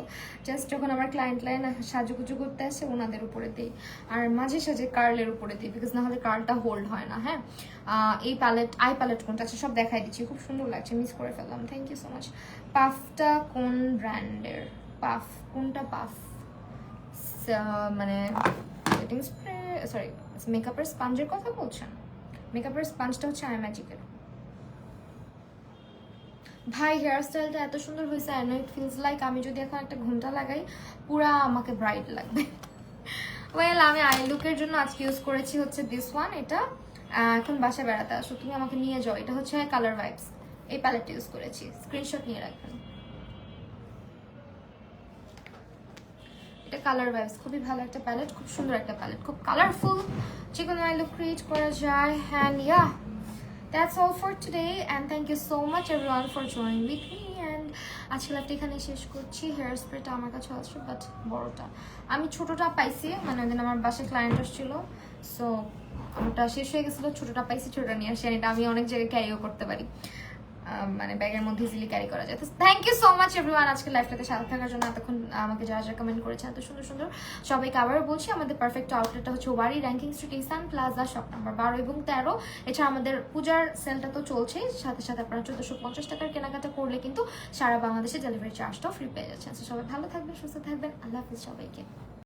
জাস্ট যখন আমার ক্লায়েন্ট লাইন সাজুগুজু করতে আসে ওনাদের উপরে দিই, আর মাঝে সাঝে কার্লের উপরে দিই, বিকজ না হলে কার্লটা হোল্ড হয় না। হ্যাঁ এই প্যালেট, আই প্যালেট কোনটা আছে সব দেখাই দিচ্ছি, খুব সুন্দর লাগছে, মিস করে ফেললাম, থ্যাংক ইউ সো মাচ। পাফটা কোন ব্র্যান্ডের? পাফ কোনটা? পাফ মানে সেটিং স্প্রে, সরি মেকআপের স্পঞ্জের কথা বলছেন? মেকআপের স্পঞ্জটা হচ্ছে আই ম্যাজিকের। ভাই হেয়ার স্টাইলটা এত সুন্দর হয়েছে, I know it feels like আমি যদি এখন একটা ঘুমটা লাগাই পুরা আমাকে ব্রাইট লাগবে। ওয়েল আমি আই লুকের জন্য আজকে ইউজ করেছি হচ্ছে দিস ওয়ান, এটা এখন বাসায় বেড়াতে আসো তুমি আমাকে নিয়ে যাও, এটা হচ্ছে কালার ভাইবস, এই প্যালেটটা ইউজ করেছি, স্ক্রিনশট নিয়ে রাখবেন। এটা কালার ভাইবস, খুবই ভালো একটা প্যালেট, খুব সুন্দর একটা প্যালেট, খুব কালারফুল, যে কোনো আই লুক ক্রিয়েট করা যায়। And yeah, that's all for today and thank you so much everyone for joining with me. And আজকে লাইভটা এখানে শেষ করছি। হেয়ার স্প্রেটা আমার কাছে আছে বাট বড়টা আমি ছোটোটা পাইছি, মানে ওই দিন আমার বাসায় ক্লায়েন্ট আসছিল, সো আমারটা শেষ হয়ে গেছিলো, ছোটোটা পাইছি, ছোটোটা নিয়ে আসি, এটা আমি অনেক জায়গায় ক্যারিও করতে পারি, মানে ব্যাগের মধ্যে ইজিলি ক্যারি করা যায়। তো thank you so much everyone আজকে লাইভটাতে সাথে থাকার জন্য, এতক্ষণ আমাকে যারা যারা কমেন্ট করেছেন এত সুন্দর সুন্দর, সবাইকে আবারও বলছি আমাদের পারফেক্ট আউটলেটটা হচ্ছে Wari Rankin street Ishan plaza shop number 12 এবং 13। এছাড়া আমাদের পূজার সেলটা তো চলছেই, সাথে সাথে আপনারা 1450 টাকার কেনাকাটা করলে কিন্তু সারা বাংলাদেশে ডেলিভারি চার্জটাও ফ্রি পেয়ে যাচ্ছেন। সবাই ভালো থাকবেন, সুস্থ থাকবেন, আল্লাহ হাফিজ সবাইকে।